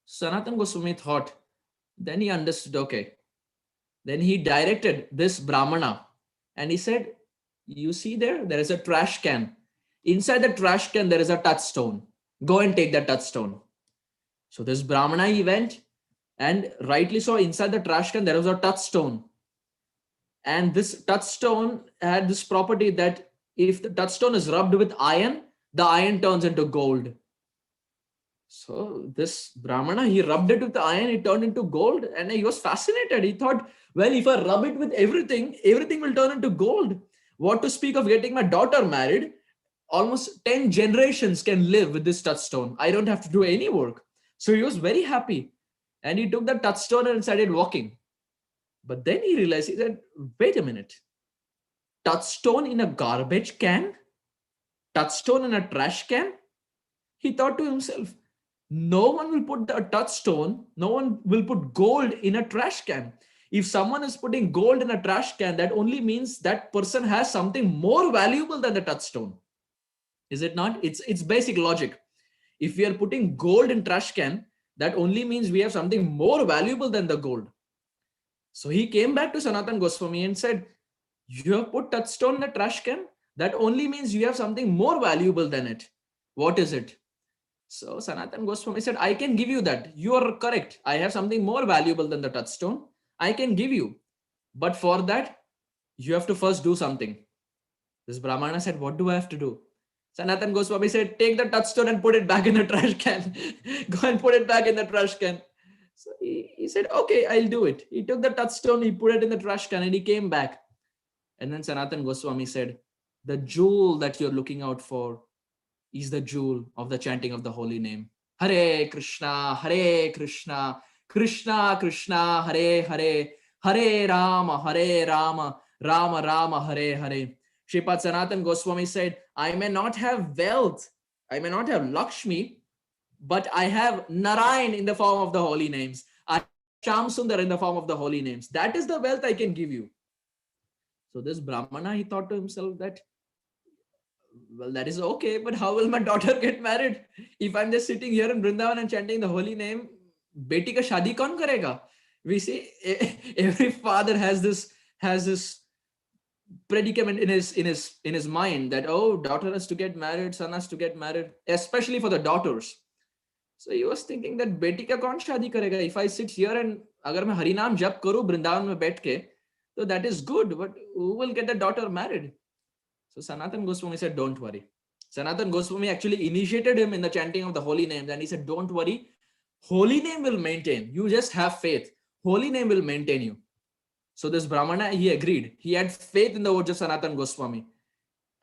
Sanatan Goswami thought, then he understood, okay. Then he directed this Brahmana and he said, "You see there is a trash can. Inside the trash can, there is a touchstone. Go and take that touchstone." So this Brahmana, he went and rightly so, inside the trash can, there was a touchstone. And this touchstone had this property that if the touchstone is rubbed with iron, the iron turns into gold. So this Brahmana, he rubbed it with the iron, it turned into gold, and he was fascinated. He thought, well, if I rub it with everything, everything will turn into gold. What to speak of getting my daughter married? Almost 10 generations can live with this touchstone. I don't have to do any work. So he was very happy. And he took the touchstone and started walking. But then he realized, he said, wait a minute. Touchstone in a garbage can? Touchstone in a trash can? He thought to himself, no one will put a touchstone, no one will put gold in a trash can. If someone is putting gold in a trash can, that only means that person has something more valuable than the touchstone. Is it not? It's basic logic. If we are putting gold in trash can, that only means we have something more valuable than the gold. So he came back to Sanatan Goswami and said, you have put touchstone in a trash can? That only means you have something more valuable than it. What is it? So Sanatan Goswami said, I can give you that. You are correct. I have something more valuable than the touchstone. I can give you. But for that, you have to first do something. This Brahmana said, what do I have to do? Sanatan Goswami said, take the touchstone and put it back in the trash can. Go and put it back in the trash can. So he said, okay, I'll do it. He took the touchstone, he put it in the trash can, and he came back. And then Sanatan Goswami said, the jewel that you're looking out for is the jewel of the chanting of the holy name. Hare Krishna, Krishna Krishna, Hare Hare, Hare Rama, Rama Rama, Hare Hare. Shripad Sanatan Goswami said, I may not have wealth, I may not have Lakshmi, but I have Narayan in the form of the holy names. I have Sham Sundar in the form of the holy names. That is the wealth I can give you. So this Brahmana, he thought to himself that, well, that is okay, but how will my daughter get married? If I'm just sitting here in Vrindavan and chanting the holy name, beti ka shadi kaun karega? We see every father has this predicament in his mind that, oh, daughter has to get married, son has to get married, especially for the daughters. So he was thinking that beti ka kaun shadi karega? If I sit here and agar main harinam jap karu Vrindavan mein baith ke, so that is good, but who will get the daughter married? So Sanatan Goswami said, don't worry. Sanatan Goswami actually initiated him in the chanting of the holy names, and he said, don't worry, holy name will maintain. You just have faith. Holy name will maintain you. So this Brahmana, he agreed. He had faith in the words of Sanatan Goswami.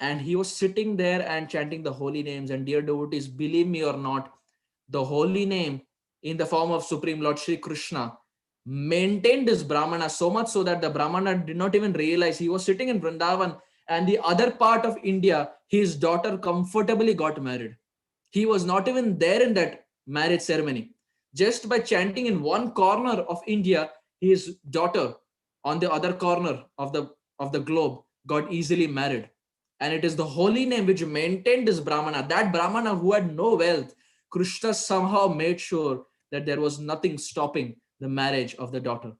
And he was sitting there and chanting the holy names. And dear devotees, believe me or not, the holy name in the form of Supreme Lord Shri Krishna maintained this Brahmana so much so that the Brahmana did not even realize he was sitting in Vrindavan, and the other part of India, his daughter comfortably got married. He was not even there in that marriage ceremony. Just by chanting in one corner of India, his daughter on the other corner of the globe got easily married. And it is the holy name which maintained this Brahmana. That Brahmana who had no wealth, Krishna somehow made sure that there was nothing stopping the marriage of the daughter.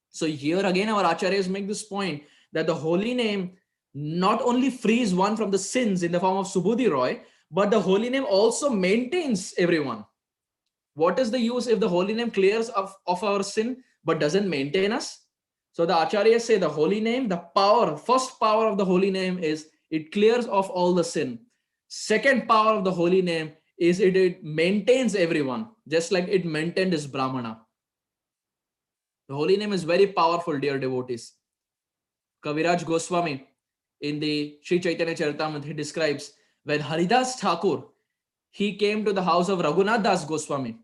So here again, our acharyas make this point that the holy name not only frees one from the sins in the form of Subudhi Roy, but the holy name also maintains everyone. What is the use if the holy name clears of our sin but doesn't maintain us? So the acharyas say the holy name, the power, first power of the holy name is it clears off all the sin. Second power of the holy name is it maintains everyone, just like it maintained this Brahmana. The holy name is very powerful, dear devotees. Kaviraj Goswami in the Sri Chaitanya Charitamrita, he describes when Haridas Thakur, he came to the house of Raghunath Das Goswami.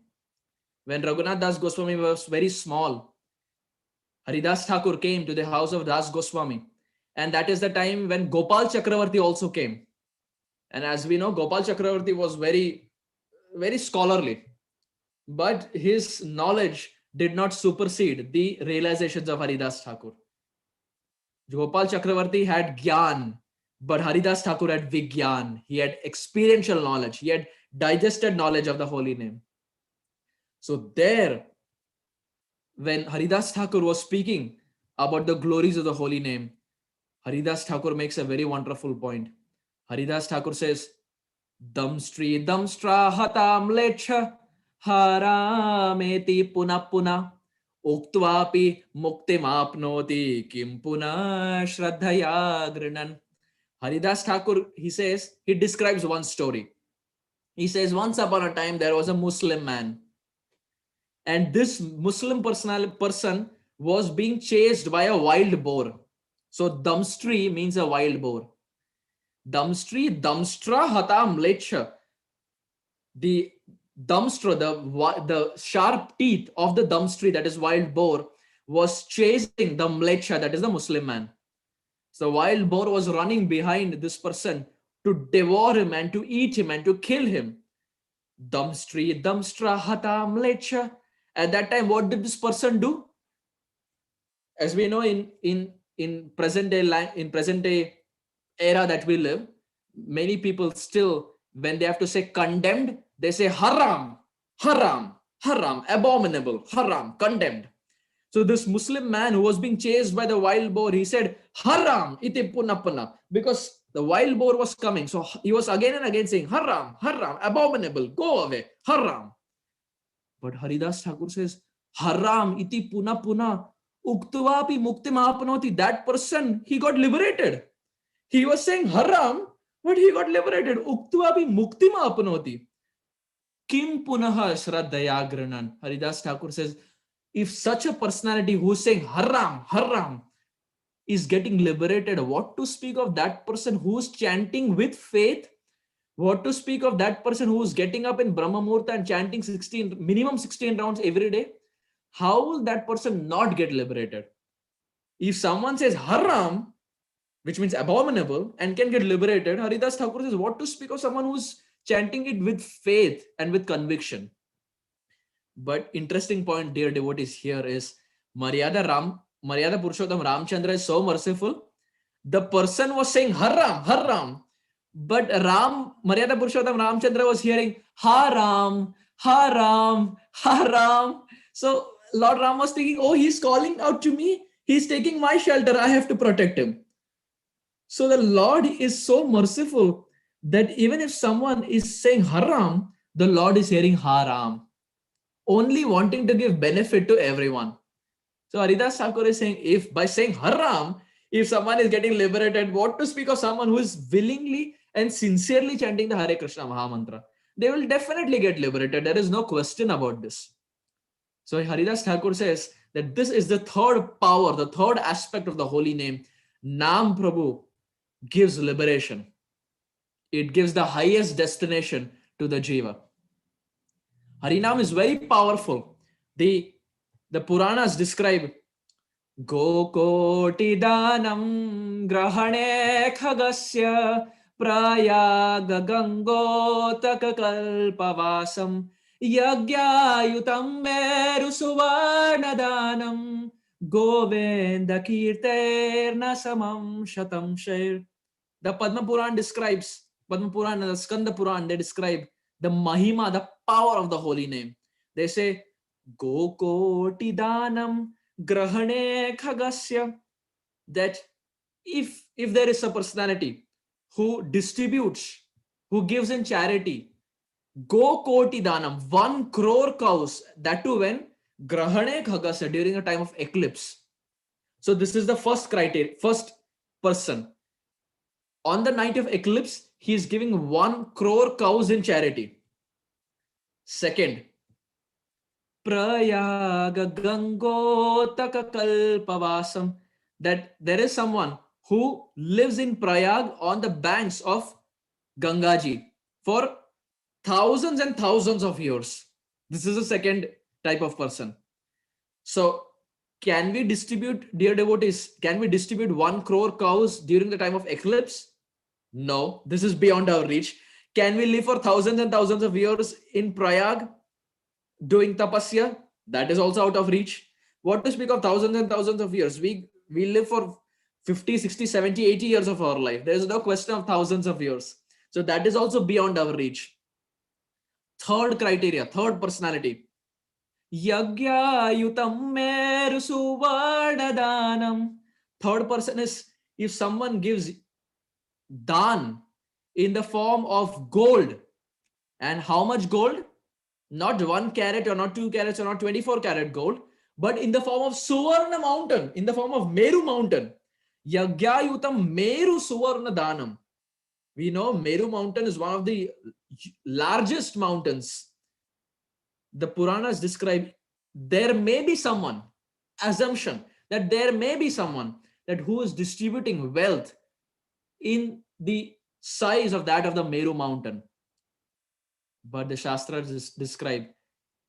When Raghunath Das Goswami was very small, Haridas Thakur came to the house of Das Goswami. And that is the time when Gopal Chakravarti also came. And as we know, Gopal Chakravarti was very, very scholarly. But his knowledge did not supersede the realizations of Haridas Thakur. Gopal Chakravarti had Gyan, but Haridas Thakur had Vigyan. He had experiential knowledge. He had digested knowledge of the holy name. So there, when Haridas Thakur was speaking about the glories of the holy name, Haridas Thakur makes a very wonderful point. Haridas Thakur says, Damstri Damstra Hatam Lecha Harameti Puna Puna Uktvapi Muktim Apnoti Kim Puna Shraddhaya Grinan. Haridas Thakur, he says, he describes one story. He says, once upon a time, there was a Muslim man. And this Muslim person was being chased by a wild boar. So Damstri means a wild boar. Damstri, Damstra Hatam Lecha. The Damstra, the sharp teeth of the Damstri, that is wild boar, was chasing the Mlecha, that is the Muslim man. So wild boar was running behind this person to devour him and to eat him and to kill him. Damstri, Damstra Hatam Lecha. At that time, what did this person do? As we know, in present day era that we live, many people still, when they have to say condemned, they say haram, haram, haram, abominable, haram, condemned. So this Muslim man who was being chased by the wild boar, he said haram iti punapana, because the wild boar was coming. So he was again and again saying haram, haram, abominable, go away, haram. But Haridas Thakur says haram iti puna puna uktvapi muktim apnoti. That person, he got liberated. He was saying haram, but he got liberated. Uktvapi muktim apnoti. Kim punaha shraddhaya granan. Haridas Thakur says, if such a personality who's saying haram, haram, is getting liberated, what to speak of that person who's chanting with faith? What to speak of that person who's getting up in Brahma Muhurta and chanting minimum 16 rounds every day? How will that person not get liberated? If someone says haram, which means abominable, and can get liberated, Haridas Thakur says, what to speak of someone who's chanting it with faith and with conviction? But interesting point, dear devotees, here is Maryada Purushottam Ramchandra is so merciful. The person was saying haram, haram, but Maryada Purushottam Ramchandra was hearing haram, haram, haram. So Lord Ram was thinking, oh, he's calling out to me. He's taking my shelter. I have to protect him. So the Lord is so merciful that even if someone is saying haram, the Lord is hearing haram, only wanting to give benefit to everyone. So Haridas Thakur is saying, if by saying haram, if someone is getting liberated, what to speak of someone who is willingly and sincerely chanting the Hare Krishna Mahamantra? They will definitely get liberated. There is no question about this. So Haridas Thakur says that this is the third power, the third aspect of the holy name. Nam Prabhu gives liberation. It gives the highest destination to the Jiva. Harinam is very powerful. The Puranas describe Gokoti Danam Grahane Khagasya Prayaga Gangotaka Kalpavasam Yagyayutam Meru Suvarnadanam Govenda Kirterna Samam Shatam Shair. The Padma Puran describes, Padma Puran and the Skanda Puran, they describe the Mahima, the power of the holy name. They say, Gokoti Danam Grahane Khagasya, that if there is a personality who distributes, who gives in charity, Gokoti Danam, 1 crore cows, that too when Grahane Khagasya, during a time of eclipse. So this is the first criteria, first person. On the night of eclipse, he is giving 1 crore cows in charity. Second, Prayaga Gangotaka Kalpavasam, that there is someone who lives in Prayag on the banks of Gangaji for thousands and thousands of years. This is the second type of person. So can we distribute, dear devotees, can we distribute 1 crore cows during the time of eclipse? No, this is beyond our reach. Can we live for thousands and thousands of years in Prayag doing tapasya? That is also out of reach. What to speak of thousands and thousands of years? We live for 50, 60, 70, 80 years of our life. There is no question of thousands of years. So that is also beyond our reach. Third criteria, third personality. Yagya yutam meru suvarnadanam. Third person is if someone gives dan in the form of gold. And how much gold? Not 1 carat or not 2 carats or not 24 carat gold, but in the form of Suvarna mountain, in the form of Meru mountain. Yagyayutam Meru Suvarna Danam. We know Meru mountain is one of the largest mountains. The Puranas describe there may be someone, assumption that there may be someone that who is distributing wealth in the size of that of the Meru mountain. But the Shastras describe,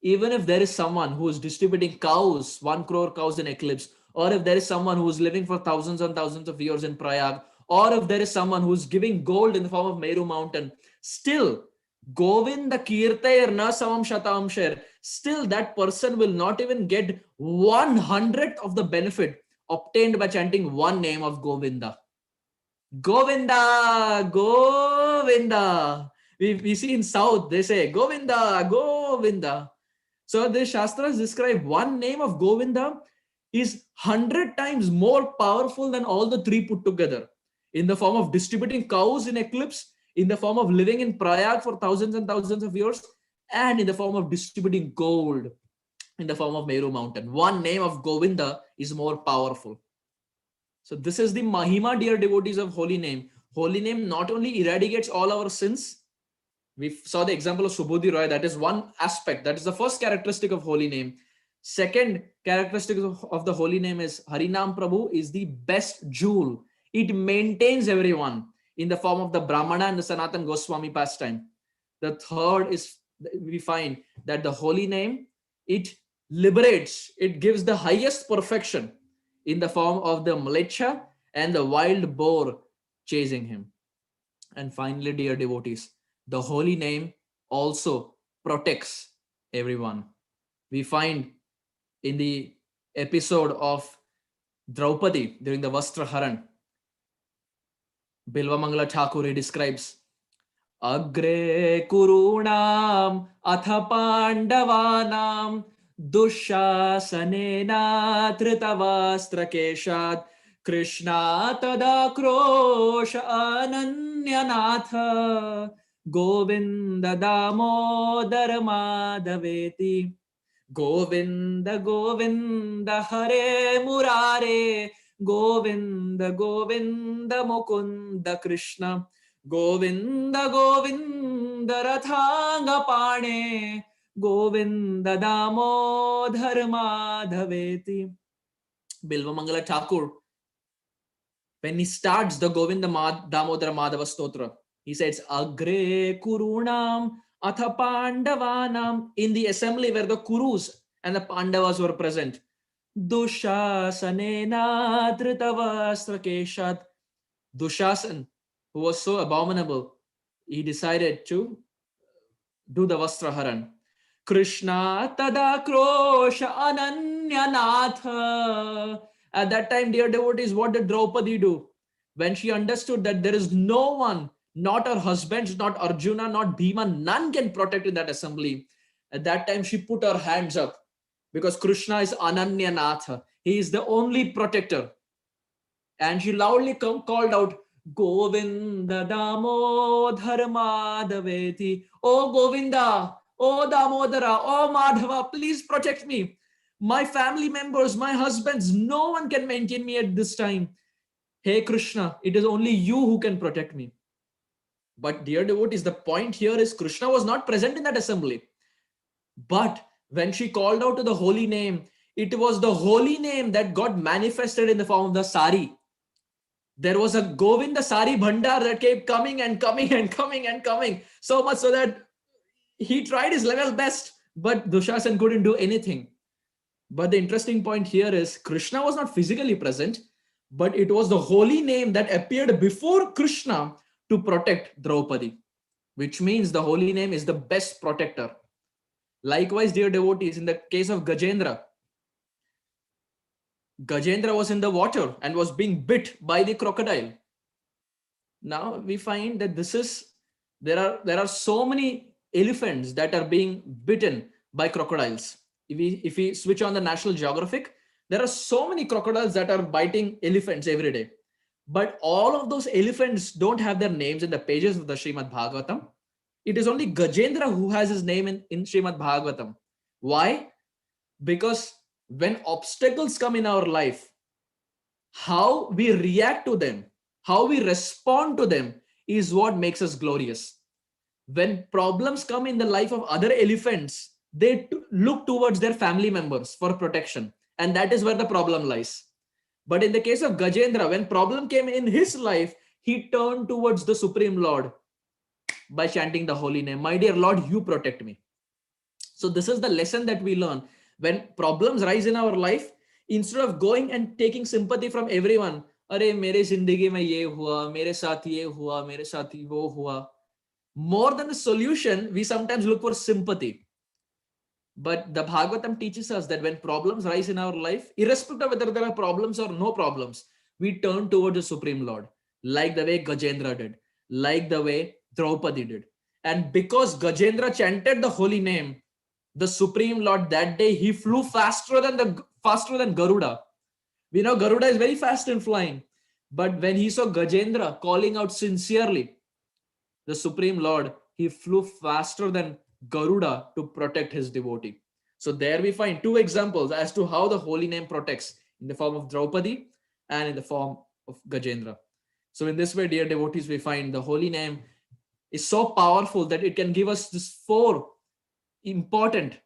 even if there is someone who is distributing cows, 1 crore cows in eclipse, or if there is someone who is living for thousands and thousands of years in Prayag, or if there is someone who is giving gold in the form of Meru mountain, still Govinda Kirtair na samam shatam sher, still that person will not even get 1/100th of the benefit obtained by chanting one name of Govinda. Govinda, Govinda. We see in South, they say Govinda, Govinda. So the Shastras describe one name of Govinda is 100 times more powerful than all the three put together, in the form of distributing cows in eclipse, in the form of living in Prayag for thousands and thousands of years, and in the form of distributing gold in the form of Meru mountain. One name of Govinda is more powerful. So this is the Mahima, dear devotees, of holy name. Holy name not only eradicates all our sins. We saw the example of Subodhi Roy. That is one aspect. That is the first characteristic of holy name. Second characteristic of the holy name is Harinam Prabhu is the best jewel. It maintains everyone in the form of the Brahmana and the Sanatan Goswami pastime. The third is, we find that the holy name, it liberates, it gives the highest perfection in the form of the mlecha and the wild boar chasing him. And finally, dear devotees, the holy name also protects everyone. We find in the episode of Draupadi during the Vastra Haran, Bilvamangala Thakur describes, Agre kurunam atha pandavanam dushasanena tritavastra keshat Krishna tada krosha ananyanatha Govinda damodar madhaveti Govinda Govinda Hare Murare Govinda Govinda Mukunda Krishna Govinda Govinda Rathanga Pane Govinda Damodhar Madhaveti. Bilvamangala Thakur, when he starts the Govinda Damodhara Madhava Stotra, he says, Agre Kurunam Atha Pandavanam, in the assembly where the Kurus and the Pandavas were present. Dushasanena Dhritavastra Keshat. Dushasan, who was so abominable, he decided to do the Vastraharan. Krishna tada krosha ananyanatha. At that time, dear devotees, what did Draupadi do? When she understood that there is no one, not her husbands, not Arjuna, not Bhima, none can protect in that assembly. At that time, she put her hands up because Krishna is Ananyanatha. He is the only protector. And she loudly called out, Govinda Damodhar Madhaveti. Oh Govinda, oh Damodara, oh Madhava, please protect me. My family members, my husbands, no one can maintain me at this time. Hey Krishna, it is only you who can protect me. But dear devotees, the point here is Krishna was not present in that assembly. But when she called out to the holy name, it was the holy name that got manifested in the form of the sari. There was a Govinda Sari Bhandar that kept coming and coming and coming and coming. So much so that he tried his level best, but Dushasan couldn't do anything. But the interesting point here is Krishna was not physically present, but it was the holy name that appeared before Krishna to protect Draupadi, which means the holy name is the best protector. Likewise, dear devotees, in the case of Gajendra, Gajendra was in the water and was being bit by the crocodile. Now we find that there are so many elephants that are being bitten by crocodiles. If we switch on the National Geographic, there are so many crocodiles that are biting elephants every day. But all of those elephants don't have their names in the pages of the Srimad Bhagavatam. It is only Gajendra who has his name in Srimad Bhagavatam. Why? Because when obstacles come in our life, how we react to them, how we respond to them is what makes us glorious. When problems come in the life of other elephants, they look towards their family members for protection. And that is where the problem lies. But in the case of Gajendra, when problem came in his life, he turned towards the Supreme Lord by chanting the holy name. My dear Lord, you protect me. So this is the lesson that we learn. When problems rise in our life, instead of going and taking sympathy from everyone, अरे मेरे जिंदगी में ये हुआ, मेरे साथ ये हुआ, मेरे साथ वो हुआ. More than the solution, we sometimes look for sympathy. But the Bhagavatam teaches us that when problems rise in our life, irrespective of whether there are problems or no problems, we turn towards the Supreme Lord, like the way Gajendra did, like the way Draupadi did. And because Gajendra chanted the holy name, the Supreme Lord that day, he flew faster than Garuda. We know Garuda is very fast in flying. But when he saw Gajendra calling out sincerely, the Supreme Lord, he flew faster than Garuda to protect his devotee. So there we find two examples as to how the holy name protects in the form of Draupadi and in the form of Gajendra. So in this way, dear devotees, we find the holy name is so powerful that it can give us these four important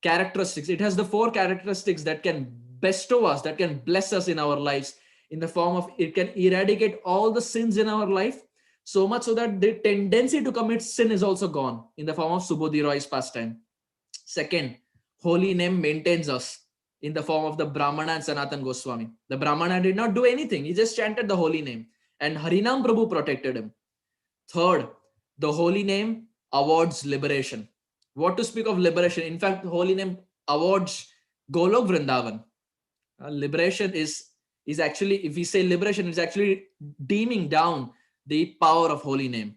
characteristics. It has the four characteristics that can bestow us, that can bless us in our lives, in the form of it can eradicate all the sins in our life, so much so that the tendency to commit sin is also gone in the form of Subodhi Roy's pastime. Second, holy name maintains us in the form of the Brahmana and Sanatan Goswami. The Brahmana did not do anything. He just chanted the holy name and Harinam Prabhu protected him. Third, the holy name awards liberation. What to speak of liberation? In fact, the holy name awards Golok Vrindavan. Liberation is actually, if we say liberation, is actually deeming down the power of holy name.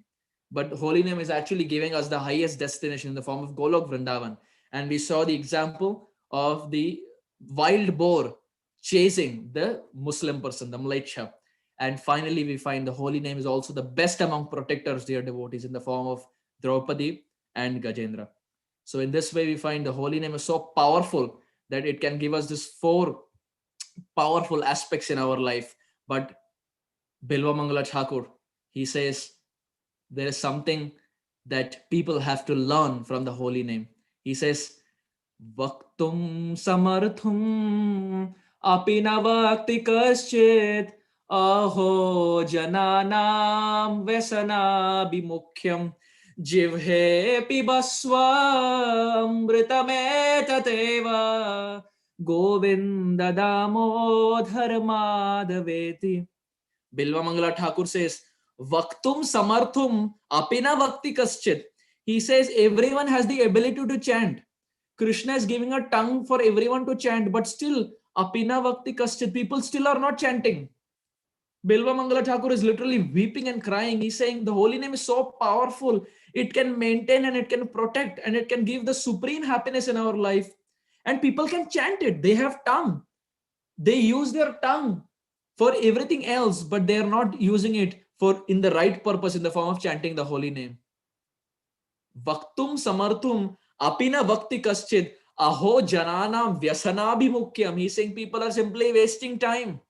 But holy name is actually giving us the highest destination in the form of Golok Vrindavan. And we saw the example of the wild boar chasing the Muslim person, the Mlacha. And finally, we find the holy name is also the best among protectors, dear devotees, in the form of Draupadi and Gajendra. So in this way, we find the holy name is so powerful that it can give us these four powerful aspects in our life. But Bilva Mangala Thakur, he says there is something that people have to learn from the holy name. He says, Vaktum samarthum apina vakti kaschit aho jananam vesana bimukhyam jivhe pibasva amritametateva govinda damodhar madhaveti. Bilva Mangala Thakur says, Vaktum samarthum apina vakti kaschit. He says everyone has the ability to chant. Krishna is giving a tongue for everyone to chant, but still, apina vakti kaschit, people still are not chanting. Bilva Mangala Thakur is literally weeping and crying. He's saying the holy name is so powerful. It can maintain and it can protect and it can give the supreme happiness in our life. And people can chant it. They have tongue. They use their tongue for everything else, but they are not using it for in the right purpose in the form of chanting the holy name. Vaktum samarthum apina vakti kaschid aho janana vyasanabhimukyam. He's saying people are simply wasting time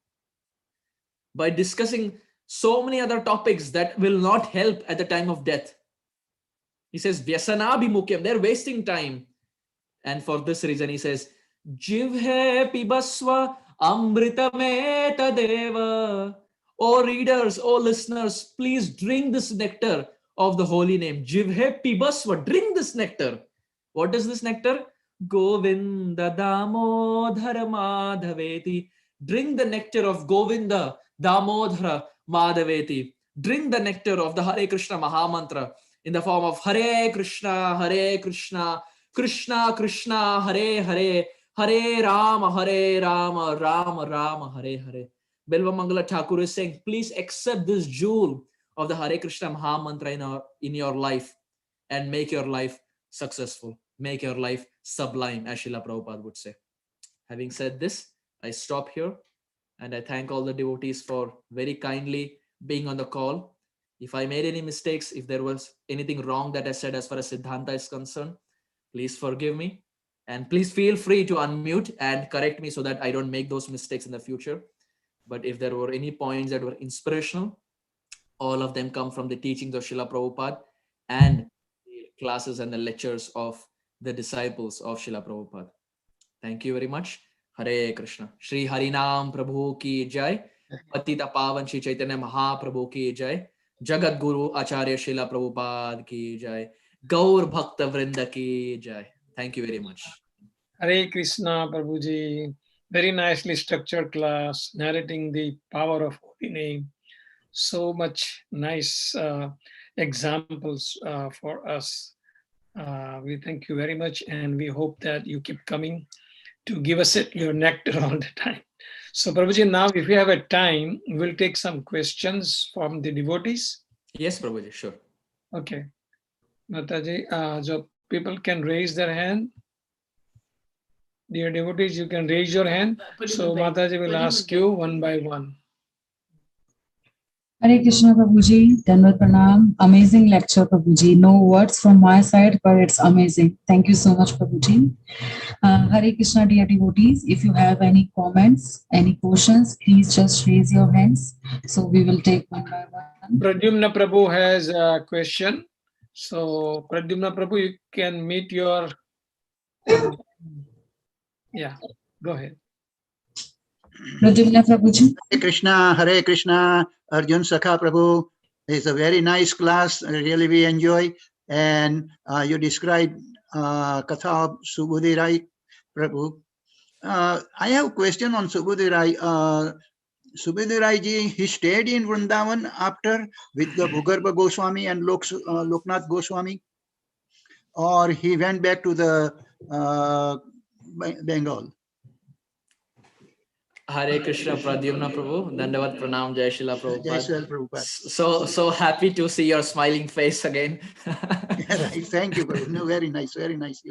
by discussing so many other topics that will not help at the time of death. He says vyasanabhimukyam, they're wasting time. And for this reason, he says, Jivhe pibasva amritame deva. O readers, o listeners, please drink this nectar of the holy name. Jivhe pibasva, drink this nectar. What is this nectar? Govinda damodhara madhaveti. Drink the nectar of Govinda damodhara madhaveti. Drink the nectar of the Hare Krishna Mahamantra in the form of Hare Krishna, Krishna Krishna, Hare Hare, Hare Rama, Rama Rama, Hare Hare. Bilva Mangala Thakur is saying, please accept this jewel of the Hare Krishna Mahamantra in your life and make your life successful, make your life sublime, as Srila Prabhupada would say. Having said this, I stop here and I thank all the devotees for very kindly being on the call. If I made any mistakes, if there was anything wrong that I said as far as Siddhanta is concerned, please forgive me. And please feel free to unmute and correct me so that I don't make those mistakes in the future. But if there were any points that were inspirational, all of them come from the teachings of Srila Prabhupada and the classes and the lectures of the disciples of Srila Prabhupada. Thank you very much. Hare Krishna. Shri Harinam Prabhu ki jai. Patita Pavan Shri Chaitanya Mahaprabhu ki jai. Jagat Guru Acharya Srila Prabhupada ki jai. Gaur Bhakta Vrinda ki jai. Thank you very much. Hare Krishna, Prabhuji. Very nicely structured class, narrating the power of holy name. So much nice examples for us. We thank you very much, and we hope that you keep coming to give us your nectar all the time. So, Prabhuji, now if you have a time, we'll take some questions from the devotees. Yes, Prabhuji, sure. Okay. Mataji, so people can raise their hand. Dear devotees, you can raise your hand. So Mataji will ask you one by one. Hare Krishna, Prabhuji. Dandavat Pranam. Amazing lecture, Prabhuji. No words from my side, but it's amazing. Thank you so much, Prabhuji. Hare Krishna, dear devotees. If you have any comments, any questions, please just raise your hands. So we will take one by one. Pradyumna Prabhu has a question. So Pradyumna Prabhu, you can meet your... Yeah, go ahead. Pradyumna Prabhuji. Hare Krishna, Arjun Sakha Prabhu. It's a very nice class. Really, we enjoy. And you described Katha of Subudhi Rai Prabhu. I have a question on Subudhi Rai. Subudhi Rai ji, he stayed in Vrindavan after with the Bhugarbha Goswami and Loknath Goswami, or he went back to the Bengal? Hare Krishna, Pradyumna Prabhu. Dandavat Pranam, Jai Srila Jai Prabhupada. Srila Prabhupada. So happy to see your smiling face again. Right. Thank you, Prabhu. No, very nice, very nice.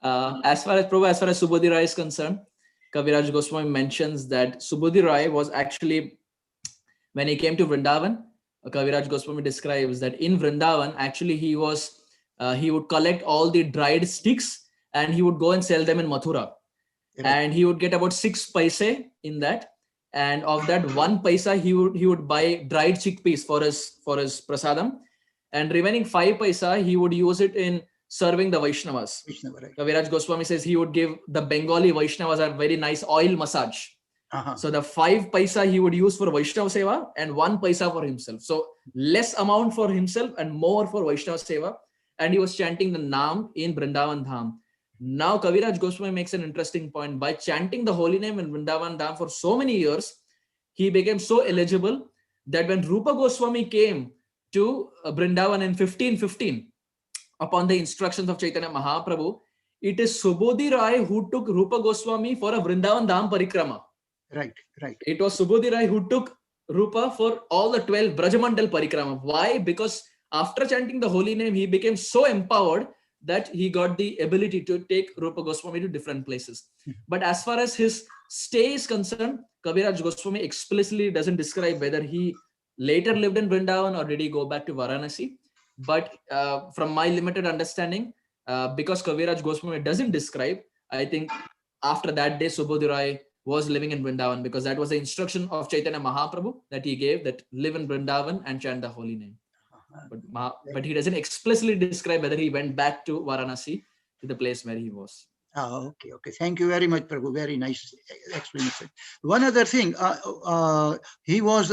As far as Subodhi Rai is concerned, Kaviraj Goswami mentions that Subodhi Rai was actually, when he came to Vrindavan, Kaviraj Goswami describes that in Vrindavan, actually he would collect all the dried sticks and he would go and sell them in Mathura. Right. And he would get about 6 paise in that. And of that 1 paisa, he would buy dried chickpeas for his prasadam. And remaining 5 paisa, he would use it in serving the Vaishnavas. Right. Kaviraj Goswami says he would give the Bengali Vaishnavas a very nice oil massage. So the 5 paisa he would use for Vaishnava Seva and 1 paisa for himself. So less amount for himself and more for Vaishnava Seva. And he was chanting the Naam in Vrindavan Dham. Now Kaviraj Goswami makes an interesting point. By chanting the holy name in Vrindavan Dham for so many years, he became so eligible that when Rupa Goswami came to Vrindavan in 1515, upon the instructions of Chaitanya Mahaprabhu, it is Subodhi Rai who took Rupa Goswami for a Vrindavan Dham Parikrama. Right. It was Subodhi Rai who took Rupa for all the 12 Brajamandal Parikrama. Why? Because after chanting the holy name, he became so empowered that he got the ability to take Rupa Goswami to different places. But as far as his stay is concerned, Kaviraj Goswami explicitly doesn't describe whether he later lived in Vrindavan or did he go back to Varanasi. But from my limited understanding, because Kaviraj Goswami doesn't describe, I think after that day, Subodhi Rai was living in Vrindavan, because that was the instruction of Chaitanya Mahaprabhu that he gave, that live in Vrindavan and chant the holy name. But he doesn't explicitly describe whether he went back to Varanasi, to the place where he was. Okay. Thank you very much, Prabhu. Very nice explanation. One other thing, he was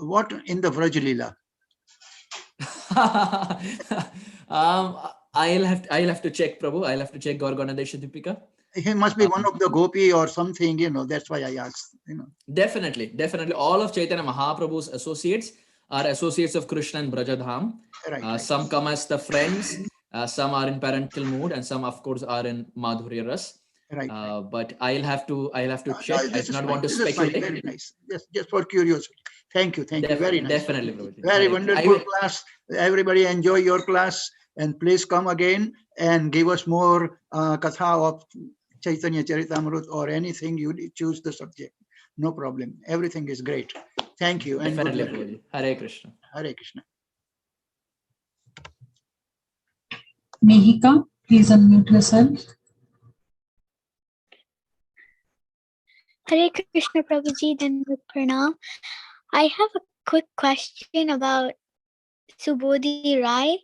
what in the Vraj Leela? I'll have to check, Prabhu. I'll have to check Gaur-Ganadesha Deepika. He must be one of the gopi or something, that's why I asked, Definitely. All of Chaitanya Mahaprabhu's associates are associates of Krishna and Brajadham. Right. Some come as the friends, some are in parental mood, and some of course are in Madhurya Ras. Right. But I'll have to check. I do not want to speculate. Very nice. Just for curiosity. Thank you. Very nice. Definitely, Prabhuji. Very wonderful class. Everybody enjoy your class, and please come again and give us more katha of Chaitanya Charitamrut or anything you choose the subject. No problem. Everything is great. Thank you. And definitely, Prabhuji. Hare Krishna. Hare Krishna. Mehika, please unmute yourself. Hare Krishna, Prabhuji, Dandavat Pranam. I have a quick question about Subodhi Rai.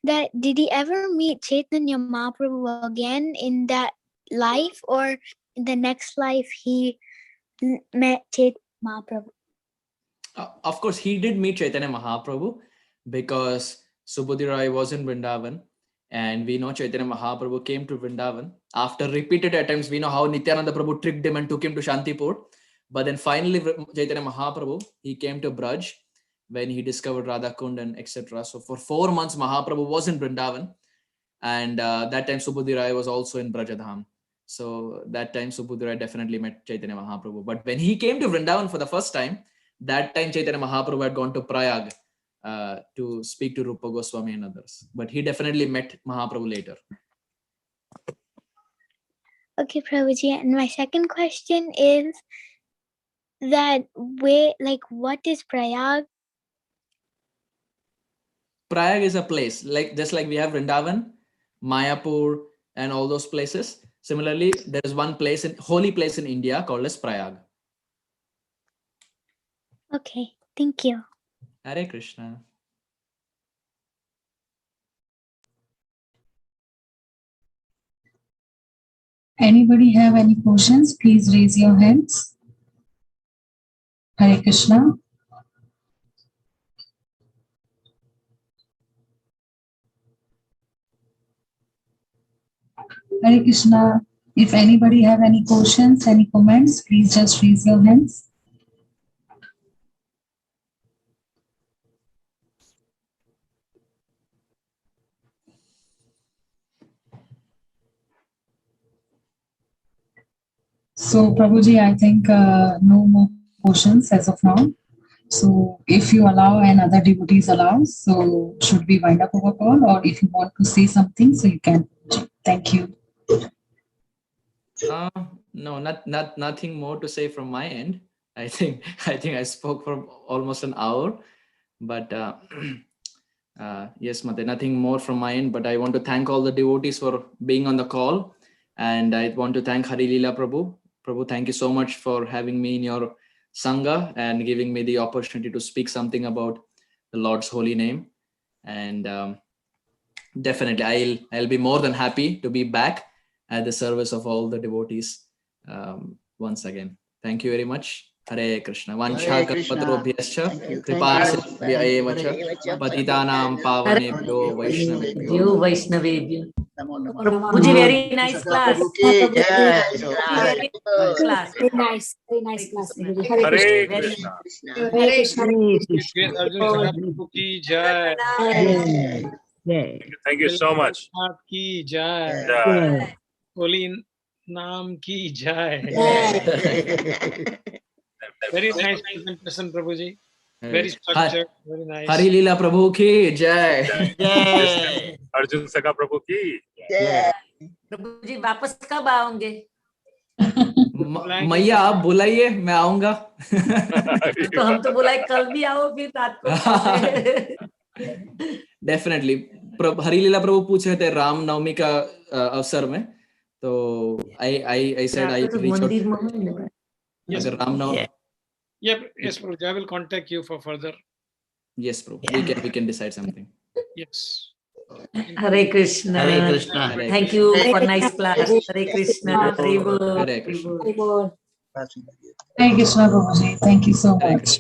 That did he ever meet Chaitanya Mahaprabhu again in that life, or in the next life he met Chaitanya Mahaprabhu? Of course, he did meet Chaitanya Mahaprabhu because Subudhi Rai was in Vrindavan, and we know Chaitanya Mahaprabhu came to Vrindavan after repeated attempts. We know how Nityananda Prabhu tricked him and took him to Shantipur, but then finally Chaitanya Mahaprabhu, he came to Braj when he discovered Radha Kund and etc. So for 4 months Mahaprabhu was in Vrindavan, and that time Subudhi Rai was also in Brajadham. So that time Subudhi Rai definitely met Chaitanya Mahaprabhu. But when he came to Vrindavan for the first time, that time Chaitanya Mahaprabhu had gone to Prayag to speak to Rupa Goswami and others. But he definitely met Mahaprabhu later. Okay, Prabhuji. And my second question is that what is Prayag? Prayag is a place, like just like we have Vrindavan, Mayapur, and all those places. Similarly, there is one place, holy place in India called as Prayag. Okay, thank you. Hare Krishna. Anybody have any questions? Please raise your hands. Hare Krishna. Hare Krishna. If anybody have any questions, any comments, please just raise your hands. So, Prabhuji, I think no more questions as of now. So, if you allow and other devotees allow, so should we wind up our call, or if you want to say something, so you can. Thank you. No, nothing more to say from my end. I think I spoke for almost an hour, but yes, Mate, nothing more from my end. But I want to thank all the devotees for being on the call, and I want to thank Hari Leela Prabhu. Prabhu, thank you so much for having me in your Sangha and giving me the opportunity to speak something about the Lord's holy name. And definitely, I'll be more than happy to be back at the service of all the devotees once again. Thank you very much. Hare Krishna. Vancha kalpatarobhyascha kripasindhubhya eva cha patitanam pavanebhyo vaishnavebhyo. Prabhuji, very nice class. Very class. Very nice class. Hare Krishna. Hare Krishna. Arjun Sakha Prabhu ki jai. Thank you so much. Ki jai. Jai. Holy Naam ki jai. Very nice presentation, Prabhuji. Very structured, very nice. Hari Leela Prabhu ki jai. Jai. Arjun Sakha Prabhu ki जय। प्रभु जी वापस कब आओगे? मैया आप बुलाइए, मैं आऊंगा। तो हम तो बुलाए कल भी आओ फिर रात को। डेफिनेटली। हरि लीला प्रभु पूछ रहे थे राम नवमी का अवसर में, तो I said I reach out. Yes, Ram Navami. Yes, Prabhu. I will contact you for further. Yes, Prabhu. We can decide something. Yes. Hare Krishna. Hare Krishna. Thank you for nice class. Hare Krishna. Hare Krishna. Hare Krishna, Prabhuji. Thank you so much.